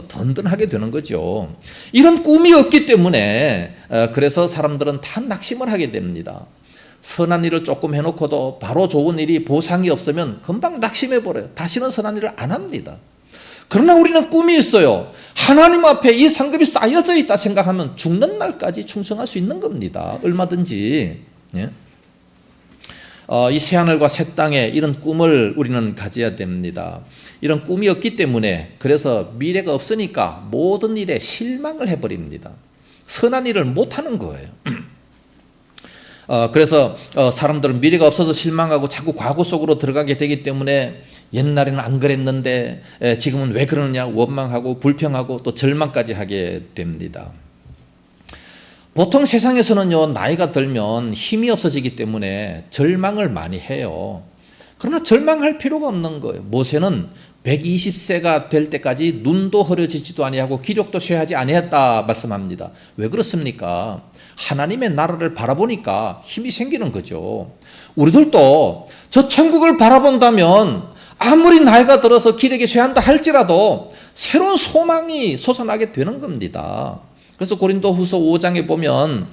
든든하게 되는 거죠. 이런 꿈이 없기 때문에 그래서 사람들은 다 낙심을 하게 됩니다. 선한 일을 조금 해놓고도 바로 좋은 일이 보상이 없으면 금방 낙심해버려요. 다시는 선한 일을 안 합니다. 그러나 우리는 꿈이 있어요. 하나님 앞에 이 상급이 쌓여져 있다 생각하면 죽는 날까지 충성할 수 있는 겁니다. 얼마든지. 예? 이 새하늘과 새 땅에 이런 꿈을 우리는 가져야 됩니다. 이런 꿈이 없기 때문에 그래서 미래가 없으니까 모든 일에 실망을 해버립니다. 선한 일을 못하는 거예요. 그래서 사람들은 미래가 없어서 실망하고 자꾸 과거 속으로 들어가게 되기 때문에 옛날에는 안 그랬는데 지금은 왜 그러느냐 원망하고 불평하고 또 절망까지 하게 됩니다. 보통 세상에서는요, 나이가 들면 힘이 없어지기 때문에 절망을 많이 해요. 그러나 절망할 필요가 없는 거예요. 모세는 120세가 될 때까지 눈도 흐려지지도 아니하고 기력도 쇠하지 아니했다 말씀합니다. 왜 그렇습니까? 하나님의 나라를 바라보니까 힘이 생기는 거죠. 우리들도 저 천국을 바라본다면 아무리 나이가 들어서 기력이 쇠한다 할지라도 새로운 소망이 솟아나게 되는 겁니다. 그래서 고린도후서 5장에 보면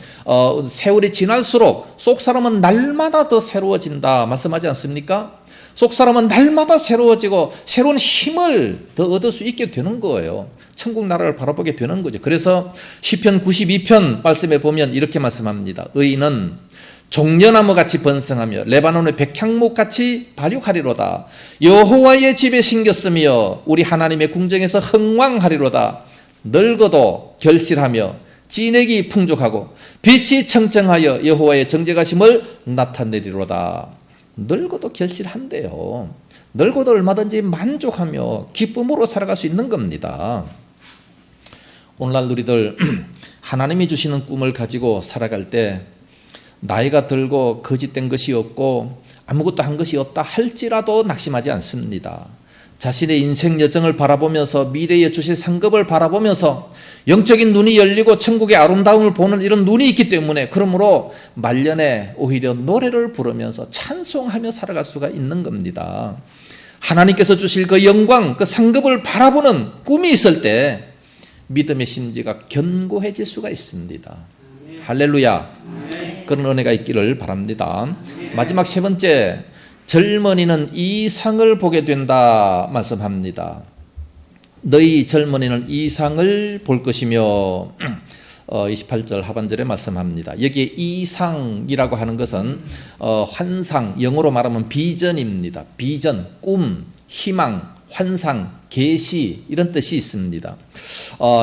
세월이 지날수록 속사람은 날마다 더 새로워진다 말씀하지 않습니까? 속사람은 날마다 새로워지고 새로운 힘을 더 얻을 수 있게 되는 거예요. 천국 나라를 바라보게 되는 거죠. 그래서 시편 92편 말씀에 보면 이렇게 말씀합니다. 의인은 종려나무같이 번성하며 레바논의 백향목같이 발육하리로다. 여호와의 집에 심겼으며 우리 하나님의 궁정에서 흥왕하리로다. 늙어도 결실하며 진액이 풍족하고 빛이 청청하여 여호와의 정직하심을 나타내리로다. 늙어도 결실한대요. 늙어도 얼마든지 만족하며 기쁨으로 살아갈 수 있는 겁니다. 오늘날 우리들 하나님이 주시는 꿈을 가지고 살아갈 때 나이가 들고 거짓된 것이 없고 아무것도 한 것이 없다 할지라도 낙심하지 않습니다. 자신의 인생 여정을 바라보면서 미래에 주실 상급을 바라보면서 영적인 눈이 열리고 천국의 아름다움을 보는 이런 눈이 있기 때문에 그러므로 말년에 오히려 노래를 부르면서 찬송하며 살아갈 수가 있는 겁니다. 하나님께서 주실 그 영광, 그 상급을 바라보는 꿈이 있을 때 믿음의 심지가 견고해질 수가 있습니다. 할렐루야. 그런 은혜가 있기를 바랍니다. 마지막 세 번째, 젊은이는 이상을 보게 된다 말씀합니다. 너희 젊은이는 이상을 볼 것이며 28절 하반절에 말씀합니다. 여기에 이상이라고 하는 것은 환상, 영어로 말하면 비전입니다. 비전, 꿈, 희망, 환상 계시 이런 뜻이 있습니다.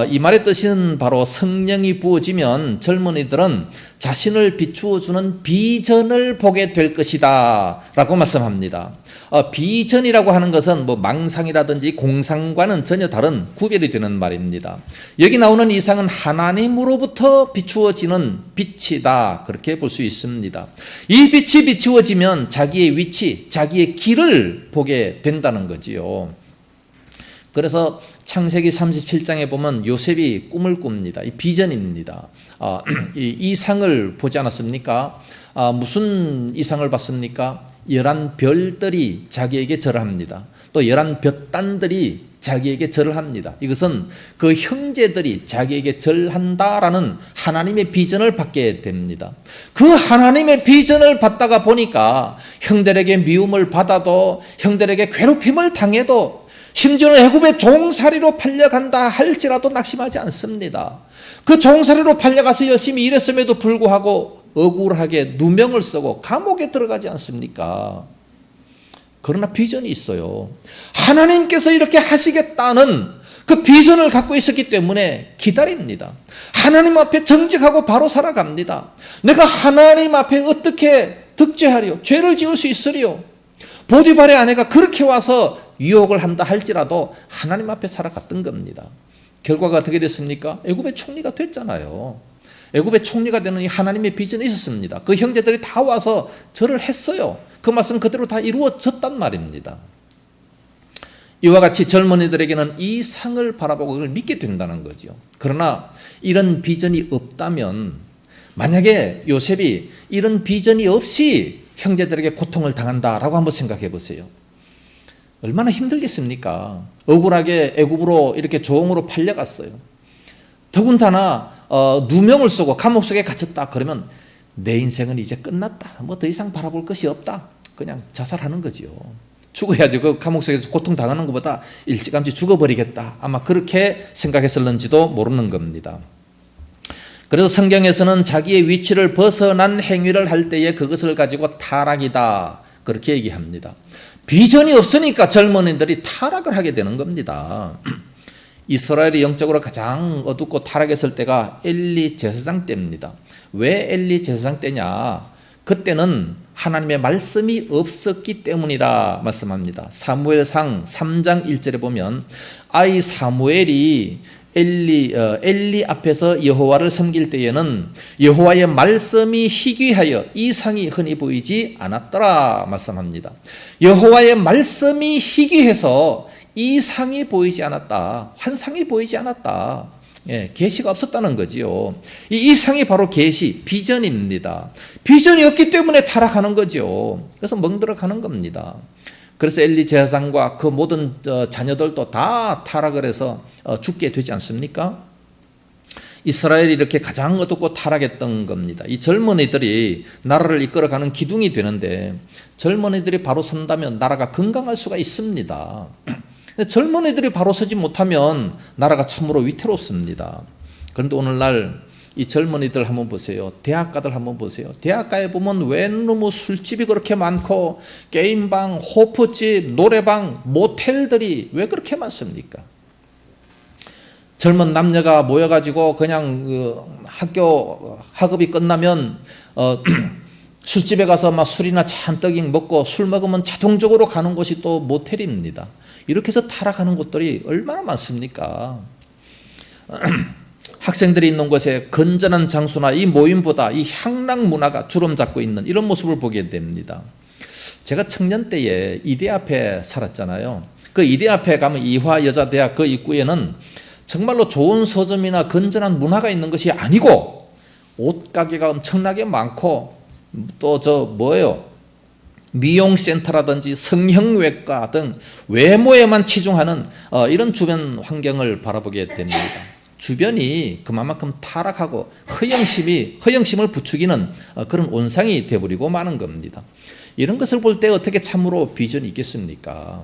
이 말의 뜻은 바로 성령이 부어지면 젊은이들은 자신을 비추어 주는 비전을 보게 될 것이다 라고 말씀합니다. 비전이라고 하는 것은 뭐 망상이라든지 공상과는 전혀 다른 구별이 되는 말입니다. 여기 나오는 이상은 하나님으로부터 비추어지는 빛이다, 그렇게 볼 수 있습니다. 이 빛이 비추어지면 자기의 위치, 자기의 길을 보게 된다는 거지요. 그래서 창세기 37장에 보면 요셉이 꿈을 꿉니다. 이 비전입니다. 이 이상을 보지 않았습니까? 무슨 이상을 봤습니까? 11별들이 자기에게 절을 합니다. 또 11볕단들이 자기에게 절을 합니다. 이것은 그 형제들이 자기에게 절한다라는 하나님의 비전을 받게 됩니다. 그 하나님의 비전을 받다가 보니까 형들에게 미움을 받아도, 형들에게 괴롭힘을 당해도, 심지어는 애굽의 종살이로 팔려간다 할지라도 낙심하지 않습니다. 그 종살이로 팔려가서 열심히 일했음에도 불구하고 억울하게 누명을 쓰고 감옥에 들어가지 않습니까? 그러나 비전이 있어요. 하나님께서 이렇게 하시겠다는 그 비전을 갖고 있었기 때문에 기다립니다. 하나님 앞에 정직하고 바로 살아갑니다. 내가 하나님 앞에 어떻게 득죄하리요? 죄를 지을 수 있으리요? 보디발의 아내가 그렇게 와서 유혹을 한다 할지라도 하나님 앞에 살아갔던 겁니다. 결과가 어떻게 됐습니까? 애굽의 총리가 됐잖아요. 애굽의 총리가 되는 이 하나님의 비전이 있었습니다. 그 형제들이 다 와서 절을 했어요. 그 말씀 그대로 다 이루어졌단 말입니다. 이와 같이 젊은이들에게는 이 상을 바라보고 그걸 믿게 된다는 거죠. 그러나 이런 비전이 없다면, 만약에 요셉이 이런 비전이 없이 형제들에게 고통을 당한다라고 한번 생각해 보세요. 얼마나 힘들겠습니까? 억울하게 애굽으로 이렇게 종으로 팔려갔어요. 더군다나 누명을 쓰고 감옥 속에 갇혔다 그러면 내 인생은 이제 끝났다, 뭐 더 이상 바라볼 것이 없다, 그냥 자살하는 거지요. 죽어야지, 그 감옥 속에서 고통당하는 것보다 일찌감치 죽어버리겠다, 아마 그렇게 생각했을는지도 모르는 겁니다. 그래서 성경에서는 자기의 위치를 벗어난 행위를 할 때에 그것을 가지고 타락이다, 그렇게 얘기합니다. 비전이 없으니까 젊은이들이 타락을 하게 되는 겁니다. 이스라엘이 영적으로 가장 어둡고 타락했을 때가 엘리 제사장 때입니다. 왜 엘리 제사장 때냐? 그때는 하나님의 말씀이 없었기 때문이다 말씀합니다. 사무엘상 3장 1절에 보면 아이 사무엘이 엘리 앞에서 여호와를 섬길 때에는 여호와의 말씀이 희귀하여 이상이 흔히 보이지 않았더라 말씀합니다. 여호와의 말씀이 희귀해서 이상이 보이지 않았다, 환상이 보이지 않았다, 계시가 없었다는 거지요. 이 이상이 바로 계시, 비전입니다. 비전이 없기 때문에 타락하는 거죠. 그래서 멍들어가는 겁니다. 그래서 엘리 제사장과 그 모든 자녀들도 다 타락을 해서 죽게 되지 않습니까? 이스라엘이 이렇게 가장 어둡고 타락했던 겁니다. 이 젊은이들이 나라를 이끌어가는 기둥이 되는데, 젊은이들이 바로 선다면 나라가 건강할 수가 있습니다. 젊은이들이 바로 서지 못하면 나라가 참으로 위태롭습니다. 그런데 오늘날 이 젊은이들 한번 보세요. 대학가들 한번 보세요. 대학가에 보면 왜 너무 술집이 그렇게 많고 게임방, 호프집, 노래방, 모텔들이 왜 그렇게 많습니까? 젊은 남녀가 모여가지고 그냥 학업이 끝나면 술집에 가서 막 술이나 잔뜩 먹고, 술 먹으면 자동적으로 가는 곳이 또 모텔입니다. 이렇게 해서 타락하는 곳들이 얼마나 많습니까? 학생들이 있는 곳에 건전한 장소나 이 모임보다 이 향락 문화가 주름 잡고 있는 이런 모습을 보게 됩니다. 제가 청년 때에 이대 앞에 살았잖아요. 그 이대 앞에 가면 이화여자대학 그 입구에는 정말로 좋은 서점이나 건전한 문화가 있는 것이 아니고 옷가게가 엄청나게 많고, 또 미용센터라든지 성형외과 등 외모에만 치중하는 이런 주변 환경을 바라보게 됩니다. 주변이 그만큼 타락하고 허영심을 부추기는 그런 온상이 되어버리고 마는 겁니다. 이런 것을 볼 때 어떻게 참으로 비전이 있겠습니까?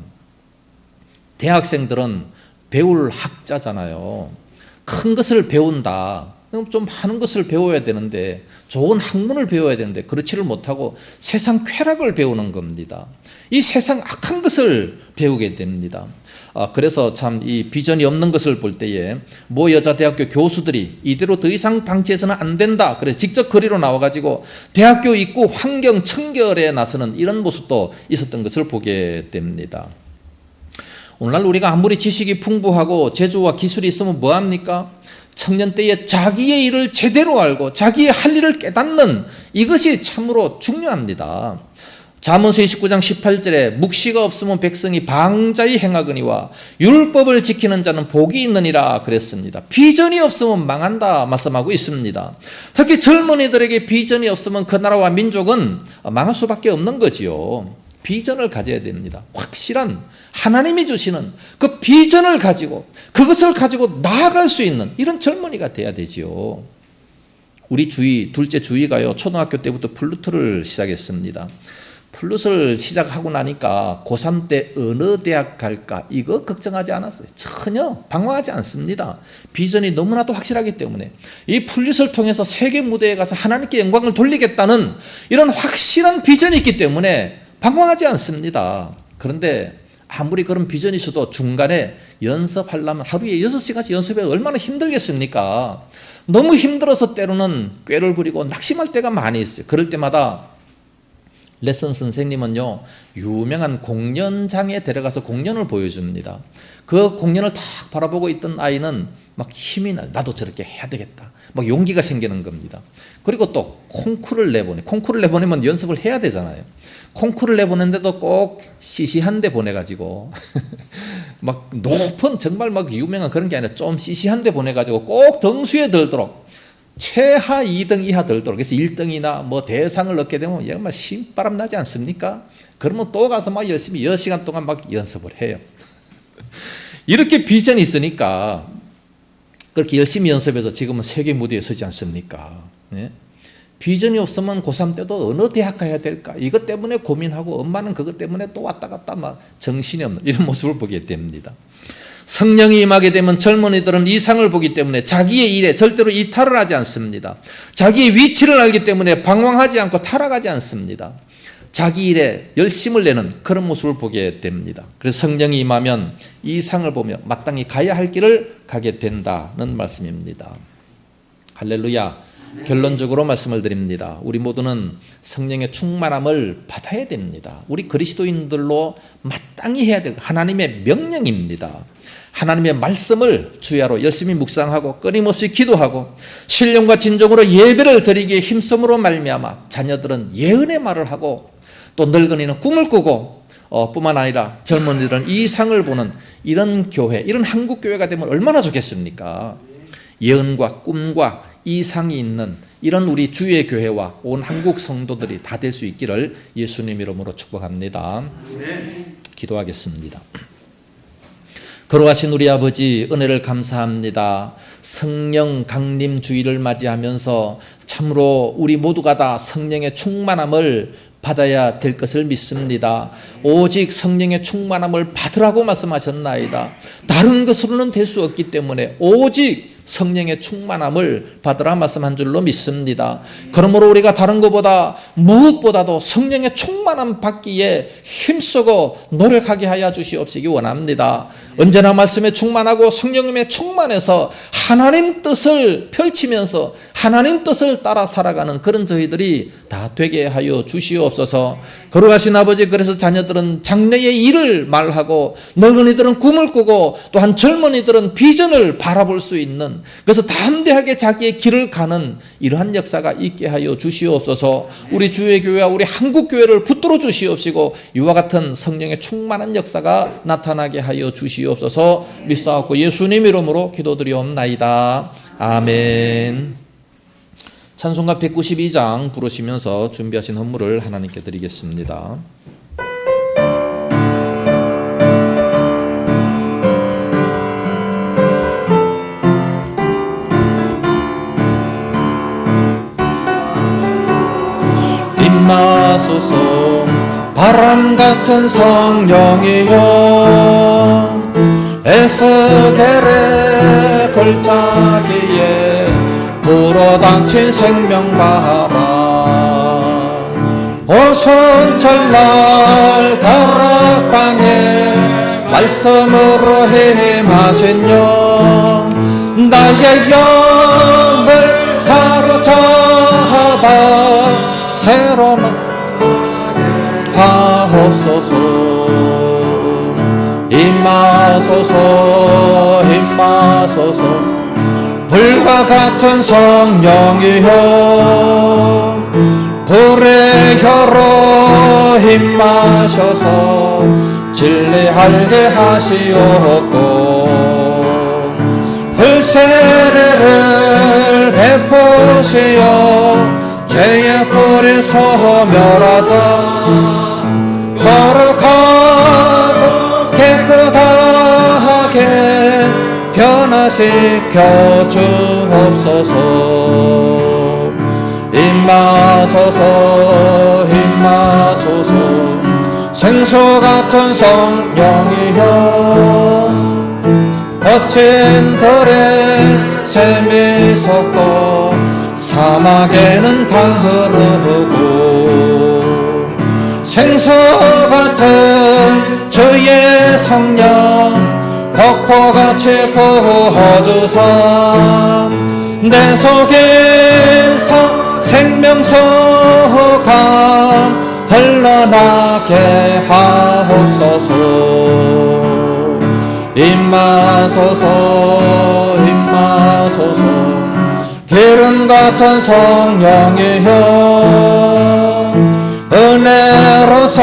대학생들은 배울 학자잖아요. 큰 것을 배운다, 그럼 좀 많은 것을 배워야 되는데, 좋은 학문을 배워야 되는데 그렇지를 못하고 세상 쾌락을 배우는 겁니다. 이 세상 악한 것을 배우게 됩니다. 그래서 참 이 비전이 없는 것을 볼 때에 모 여자대학교 교수들이 이대로 더 이상 방치해서는 안 된다, 그래서 직접 거리로 나와가지고 대학교 입구 환경 청결에 나서는 이런 모습도 있었던 것을 보게 됩니다. 오늘날 우리가 아무리 지식이 풍부하고 재주와 기술이 있으면 뭐합니까? 청년 때에 자기의 일을 제대로 알고 자기의 할 일을 깨닫는 이것이 참으로 중요합니다. 잠언서 29장 18절에 묵시가 없으면 백성이 방자히 행하거니와 율법을 지키는 자는 복이 있느니라 그랬습니다. 비전이 없으면 망한다 말씀하고 있습니다. 특히 젊은이들에게 비전이 없으면 그 나라와 민족은 망할 수밖에 없는 거지요. 비전을 가져야 됩니다. 확실한 하나님이 주시는 그 비전을 가지고 그것을 가지고 나아갈 수 있는 이런 젊은이가 돼야 되지요. 우리 둘째 주위가요, 초등학교 때부터 플루트를 시작했습니다. 플룻을 시작하고 나니까 고3 때 어느 대학 갈까 이거 걱정하지 않았어요. 전혀 방황하지 않습니다. 비전이 너무나도 확실하기 때문에 이 플룻을 통해서 세계 무대에 가서 하나님께 영광을 돌리겠다는 이런 확실한 비전이 있기 때문에 방황하지 않습니다. 그런데 아무리 그런 비전이 있어도 중간에 연습하려면 하루에 6시간씩 연습해 얼마나 힘들겠습니까? 너무 힘들어서 때로는 꾀를 부리고 낙심할 때가 많이 있어요. 그럴 때마다 레슨 선생님은요, 유명한 공연장에 데려가서 공연을 보여줍니다. 그 공연을 딱 바라보고 있던 아이는 막 힘이 나, 나도 저렇게 해야 되겠다, 막 용기가 생기는 겁니다. 그리고 또 콩쿠르를 내보내면 연습을 해야 되잖아요. 콩쿠르를 내보냈는데도 꼭 시시한 데 보내가지고 막 높은 정말 막 유명한 그런 게 아니라 좀 시시한 데 보내가지고 꼭 등수에 들도록 최하 2등 이하 들도록, 그래서 1등이나 뭐 대상을 얻게 되면 정말 신바람 나지 않습니까? 그러면 또 가서 막 열심히 10시간 동안 막 연습을 해요. 이렇게 비전이 있으니까 그렇게 열심히 연습해서 지금은 세계 무대에 서지 않습니까? 네? 비전이 없으면 고3 때도 어느 대학 가야 될까 이것 때문에 고민하고, 엄마는 그것 때문에 또 왔다 갔다 막 정신이 없는 이런 모습을 보게 됩니다. 성령이 임하게 되면 젊은이들은 이상을 보기 때문에 자기의 일에 절대로 이탈을 하지 않습니다. 자기의 위치를 알기 때문에 방황하지 않고 타락하지 않습니다. 자기 일에 열심을 내는 그런 모습을 보게 됩니다. 그래서 성령이 임하면 이상을 보며 마땅히 가야 할 길을 가게 된다는 말씀입니다. 할렐루야. 결론적으로 말씀을 드립니다. 우리 모두는 성령의 충만함을 받아야 됩니다. 우리 그리스도인들로 마땅히 해야 될 하나님의 명령입니다. 하나님의 말씀을 주야로 열심히 묵상하고 끊임없이 기도하고 신령과 진정으로 예배를 드리기에 힘쓰므로 말미암아 자녀들은 예언의 말을 하고 또 늙은이는 꿈을 꾸고 뿐만 아니라 젊은이들은 이상을 보는 이런 교회, 이런 한국 교회가 되면 얼마나 좋겠습니까? 예언과 꿈과 이상이 있는 이런 우리 주의 교회와 온 한국 성도들이 다 될 수 있기를 예수님 이름으로 축복합니다. 기도하겠습니다. 걸어가신 우리 아버지, 은혜를 감사합니다. 성령 강림 주일을 맞이하면서 참으로 우리 모두가 다 성령의 충만함을 받아야 될 것을 믿습니다. 오직 성령의 충만함을 받으라고 말씀하셨나이다. 다른 것으로는 될 수 없기 때문에 오직 성령의 충만함을 받으라 말씀한 줄로 믿습니다. 그러므로 우리가 다른 것보다 무엇보다도 성령의 충만함 받기에 힘쓰고 노력하게 하여 주시옵시기 원합니다. 언제나 말씀에 충만하고 성령님의 충만해서 하나님 뜻을 펼치면서 하나님 뜻을 따라 살아가는 그런 저희들이 다 되게 하여 주시옵소서. 걸어가신 아버지, 그래서 자녀들은 장래의 일을 말하고 늙은이들은 꿈을 꾸고 또한 젊은이들은 비전을 바라볼 수 있는, 그래서 담대하게 자기의 길을 가는 이러한 역사가 있게 하여 주시옵소서. 우리 주의 교회와 우리 한국 교회를 붙들어 주시옵시고 이와 같은 성령의 충만한 역사가 나타나게 하여 주시옵소서. 믿사옵고 예수님 이름으로 기도드리옵나이다. 아멘. 찬송가 192장 부르시면서 준비하신 헌물을 하나님께 드리겠습니다. 임하소서 바람 같은 성령이여, 에스겔의 골짜기에 불어닥친 생명바람 오순절날 다락방에 말씀으로 힘하시며 나의 영을 사로잡아 새로운 하옵소서. 임하소서 임하소서. 불과 같은 성령이여 불의 혀로 임하셔서 진리하게 하시옵고 불세례를 베푸시어 죄의 뿌리 소멸하사 거룩하고 깨끗하게 변화시켜 주옵소서. 임하소서 임하소서. 생수 같은 성령이여 거친 들에 샘이 솟고 사막에는 강 흐르고 생수 같은 주의 성령 폭포같이 부어주사 내 속에서 생명수가 흘러나게 하옵소서. 임하소서 임하소서. 기름 같은 성령이여 은혜로서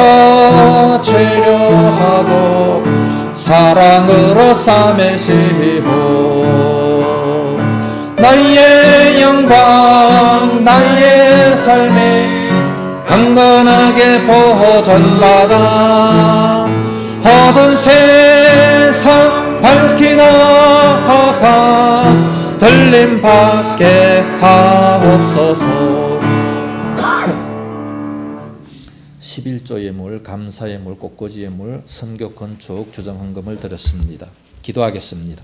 치료하고 사랑으로 싸매시고 나의 영광 나의 삶이 강건하게 보존받아 어두운 세상 밝히 나아가 들림받게 하옵소서. 11조 예물, 감사 예물, 꽃꽂이 예물, 선교 건축 주정 헌금을 드렸습니다. 기도하겠습니다.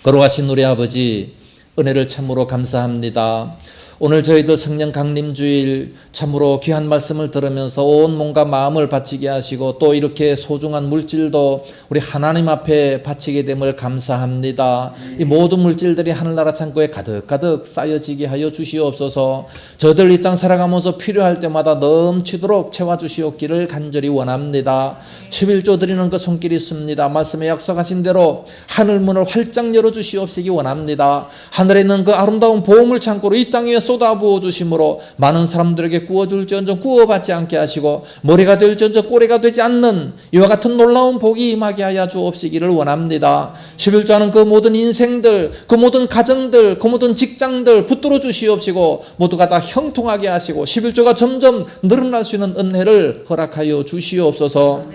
거룩하신 우리 아버지, 은혜를 참으로 감사합니다. 오늘 저희들 성령 강림주일 참으로 귀한 말씀을 들으면서 온 몸과 마음을 바치게 하시고 또 이렇게 소중한 물질도 우리 하나님 앞에 바치게 됨을 감사합니다. 이 모든 물질들이 하늘나라 창고에 가득가득 쌓여지게 하여 주시옵소서. 저들 이 땅 살아가면서 필요할 때마다 넘치도록 채워주시옵기를 간절히 원합니다. 11조 드리는 그 손길이 있습니다. 말씀에 약속하신 대로 하늘문을 활짝 열어주시옵시기 원합니다. 하늘에 있는 그 아름다운 보물 창고로 이 땅 위에 쏟아부어 주심으로 많은 사람들에게 구워줄지언정 구워받지 않게 하시고 머리가 될지언정 꼬리가 되지 않는 이와 같은 놀라운 복이 임하게 하여 주옵시기를 원합니다. 11조하는 그 모든 인생들, 그 모든 가정들, 그 모든 직장들 붙들어 주시옵시고 모두가 다 형통하게 하시고 11조가 점점 늘어날 수 있는 은혜를 허락하여 주시옵소서.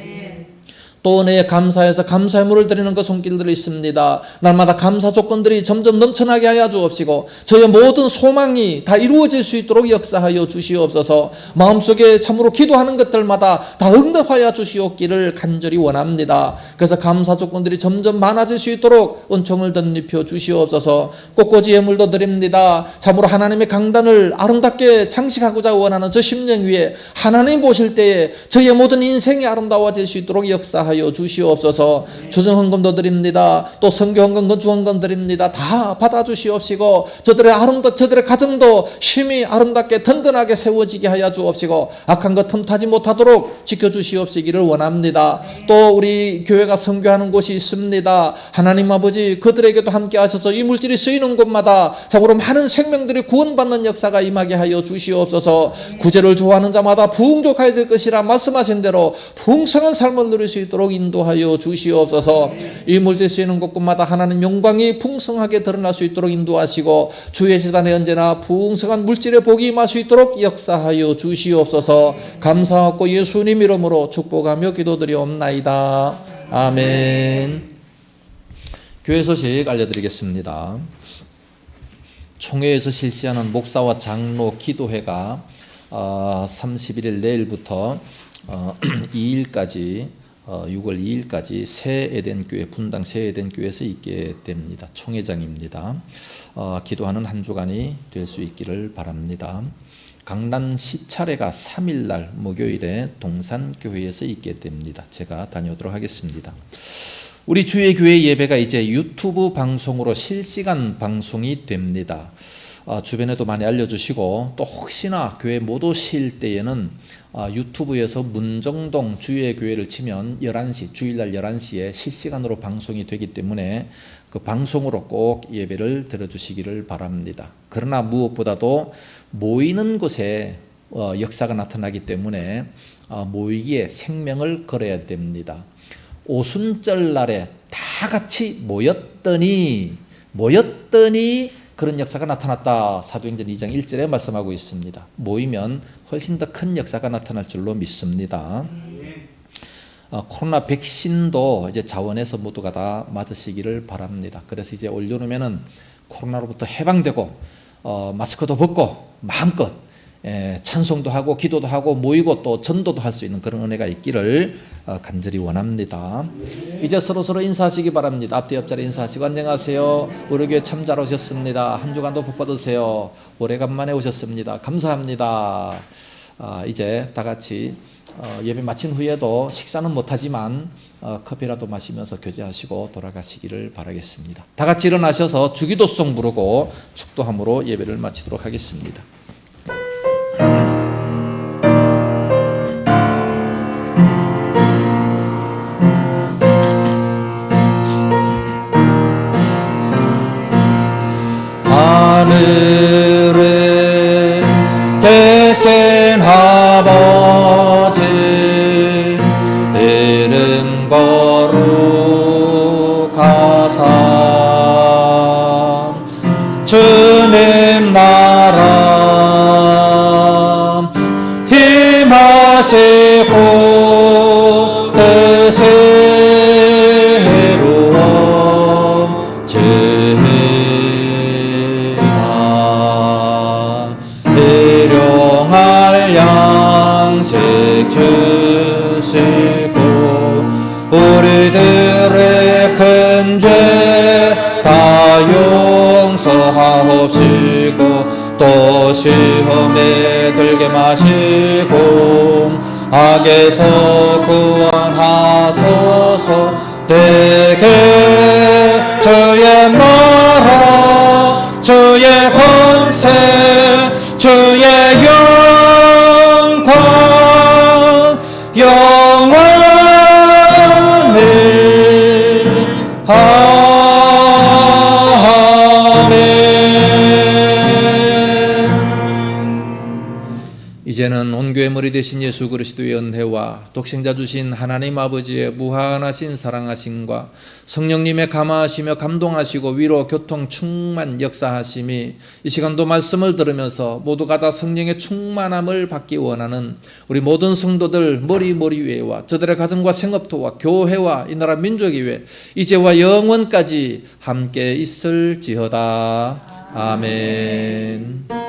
또 은혜에 감사해서 감사의물을 드리는 그 손길들이 있습니다. 날마다 감사 조건들이 점점 넘쳐나게 하여 주옵시고 저의 모든 소망이 다 이루어질 수 있도록 역사하여 주시옵소서. 마음속에 참으로 기도하는 것들마다 다 응답하여 주시옵기를 간절히 원합니다. 그래서 감사 조건들이 점점 많아질 수 있도록 은총을 덧입혀 주시옵소서. 꽃꽂이 예물도 드립니다. 참으로 하나님의 강단을 아름답게 장식하고자 원하는 저 심령 위에 하나님 보실 때에 저의 모든 인생이 아름다워질 수 있도록 역사하여 주시옵소서. 주정헌금도 드립니다. 또 선교헌금, 건축헌금 드립니다. 다 받아주시옵시고 저들의 가정도 힘이 아름답게 든든하게 세워지게 하여 주옵시고 악한 것 틈타지 못하도록 지켜주시옵시기를 원합니다. 또 우리 교회가 선교하는 곳이 있습니다. 하나님 아버지 그들에게도 함께 하셔서 이 물질이 쓰이는 곳마다 참으로 많은 생명들이 구원받는 역사가 임하게 하여 주시옵소서. 구제를 좋아하는 자마다 부흥족하게 될 것이라 말씀하신 대로 풍성한 삶을 누릴 수 있도록 인도하여 주시옵소서. 이 물질 쓰이는 곳곳마다 하나님 영광이 풍성하게 드러날 수 있도록 인도하시고 주의 재단에 언제나 풍성한 물질의 복이 임할 수 있도록 역사하여 주시옵소서. 감사하고 예수님 이름으로 축복하며 기도드리옵나이다. 아멘. 교회 소식 알려드리겠습니다. 총회에서 실시하는 목사와 장로 기도회가 31일 내일부터 2일까지 6월 2일까지 새 에덴 교회 분당 새 에덴 교회에서 있게 됩니다. 총회장입니다. 기도하는 한 주간이 될 수 있기를 바랍니다. 강란 시차례가 3일날 목요일에 동산교회에서 있게 됩니다. 제가 다녀오도록 하겠습니다. 우리 주의 교회 예배가 이제 유튜브 방송으로 실시간 방송이 됩니다. 주변에도 많이 알려주시고 또 혹시나 교회 못 오실 때에는 유튜브에서 문정동 주의 교회를 치면 11시 주일날 11시에 실시간으로 방송이 되기 때문에 그 방송으로 꼭 예배를 들어주시기를 바랍니다. 그러나 무엇보다도 모이는 곳에 역사가 나타나기 때문에 모이기에 생명을 걸어야 됩니다. 오순절 날에 다 같이 모였더니 그런 역사가 나타났다. 사도행전 2장 1절에 말씀하고 있습니다. 모이면 훨씬 더 큰 역사가 나타날 줄로 믿습니다. 코로나 백신도 이제 자원에서 모두가 다 맞으시기를 바랍니다. 그래서 이제 올여름에는 코로나로부터 해방되고 마스크도 벗고 마음껏 찬송도 하고 기도도 하고 모이고 또 전도도 할 수 있는 그런 은혜가 있기를 간절히 원합니다. 이제 서로서로 인사하시기 바랍니다. 앞뒤 옆자리 인사하시고 안녕하세요. 우리 교회 참 잘 오셨습니다. 한 주간도 복 받으세요. 오래간만에 오셨습니다. 감사합니다. 이제 다 같이 예배 마친 후에도 식사는 못하지만 커피라도 마시면서 교제하시고 돌아가시기를 바라겠습니다. 다 같이 일어나셔서 주기도송 부르고 축도함으로 예배를 마치도록 하겠습니다. 하늘에 계신 아버지 이름 거룩하사 주님 나라 힘하시고 뜻이 일용할 양식 주시고 우리들의 큰 죄 다 용서하옵시고 또 시험에 들게 마시고 악에서 구원하소서. 대개 주의 나라 주의 권세 주의 영광 영원히 이제는 온 교회 머리 되신 예수 그리스도의 은혜와 독생자 주신 하나님 아버지의 무한하신 사랑하심과 성령님의 감화하시며 감동하시고 위로 교통 충만 역사하심이 이 시간도 말씀을 들으면서 모두가 다 성령의 충만함을 받기 원하는 우리 모든 성도들 머리 위에와 저들의 가정과 생업토와 교회와 이 나라 민족이 위해 이제와 영원까지 함께 있을지어다. 아멘.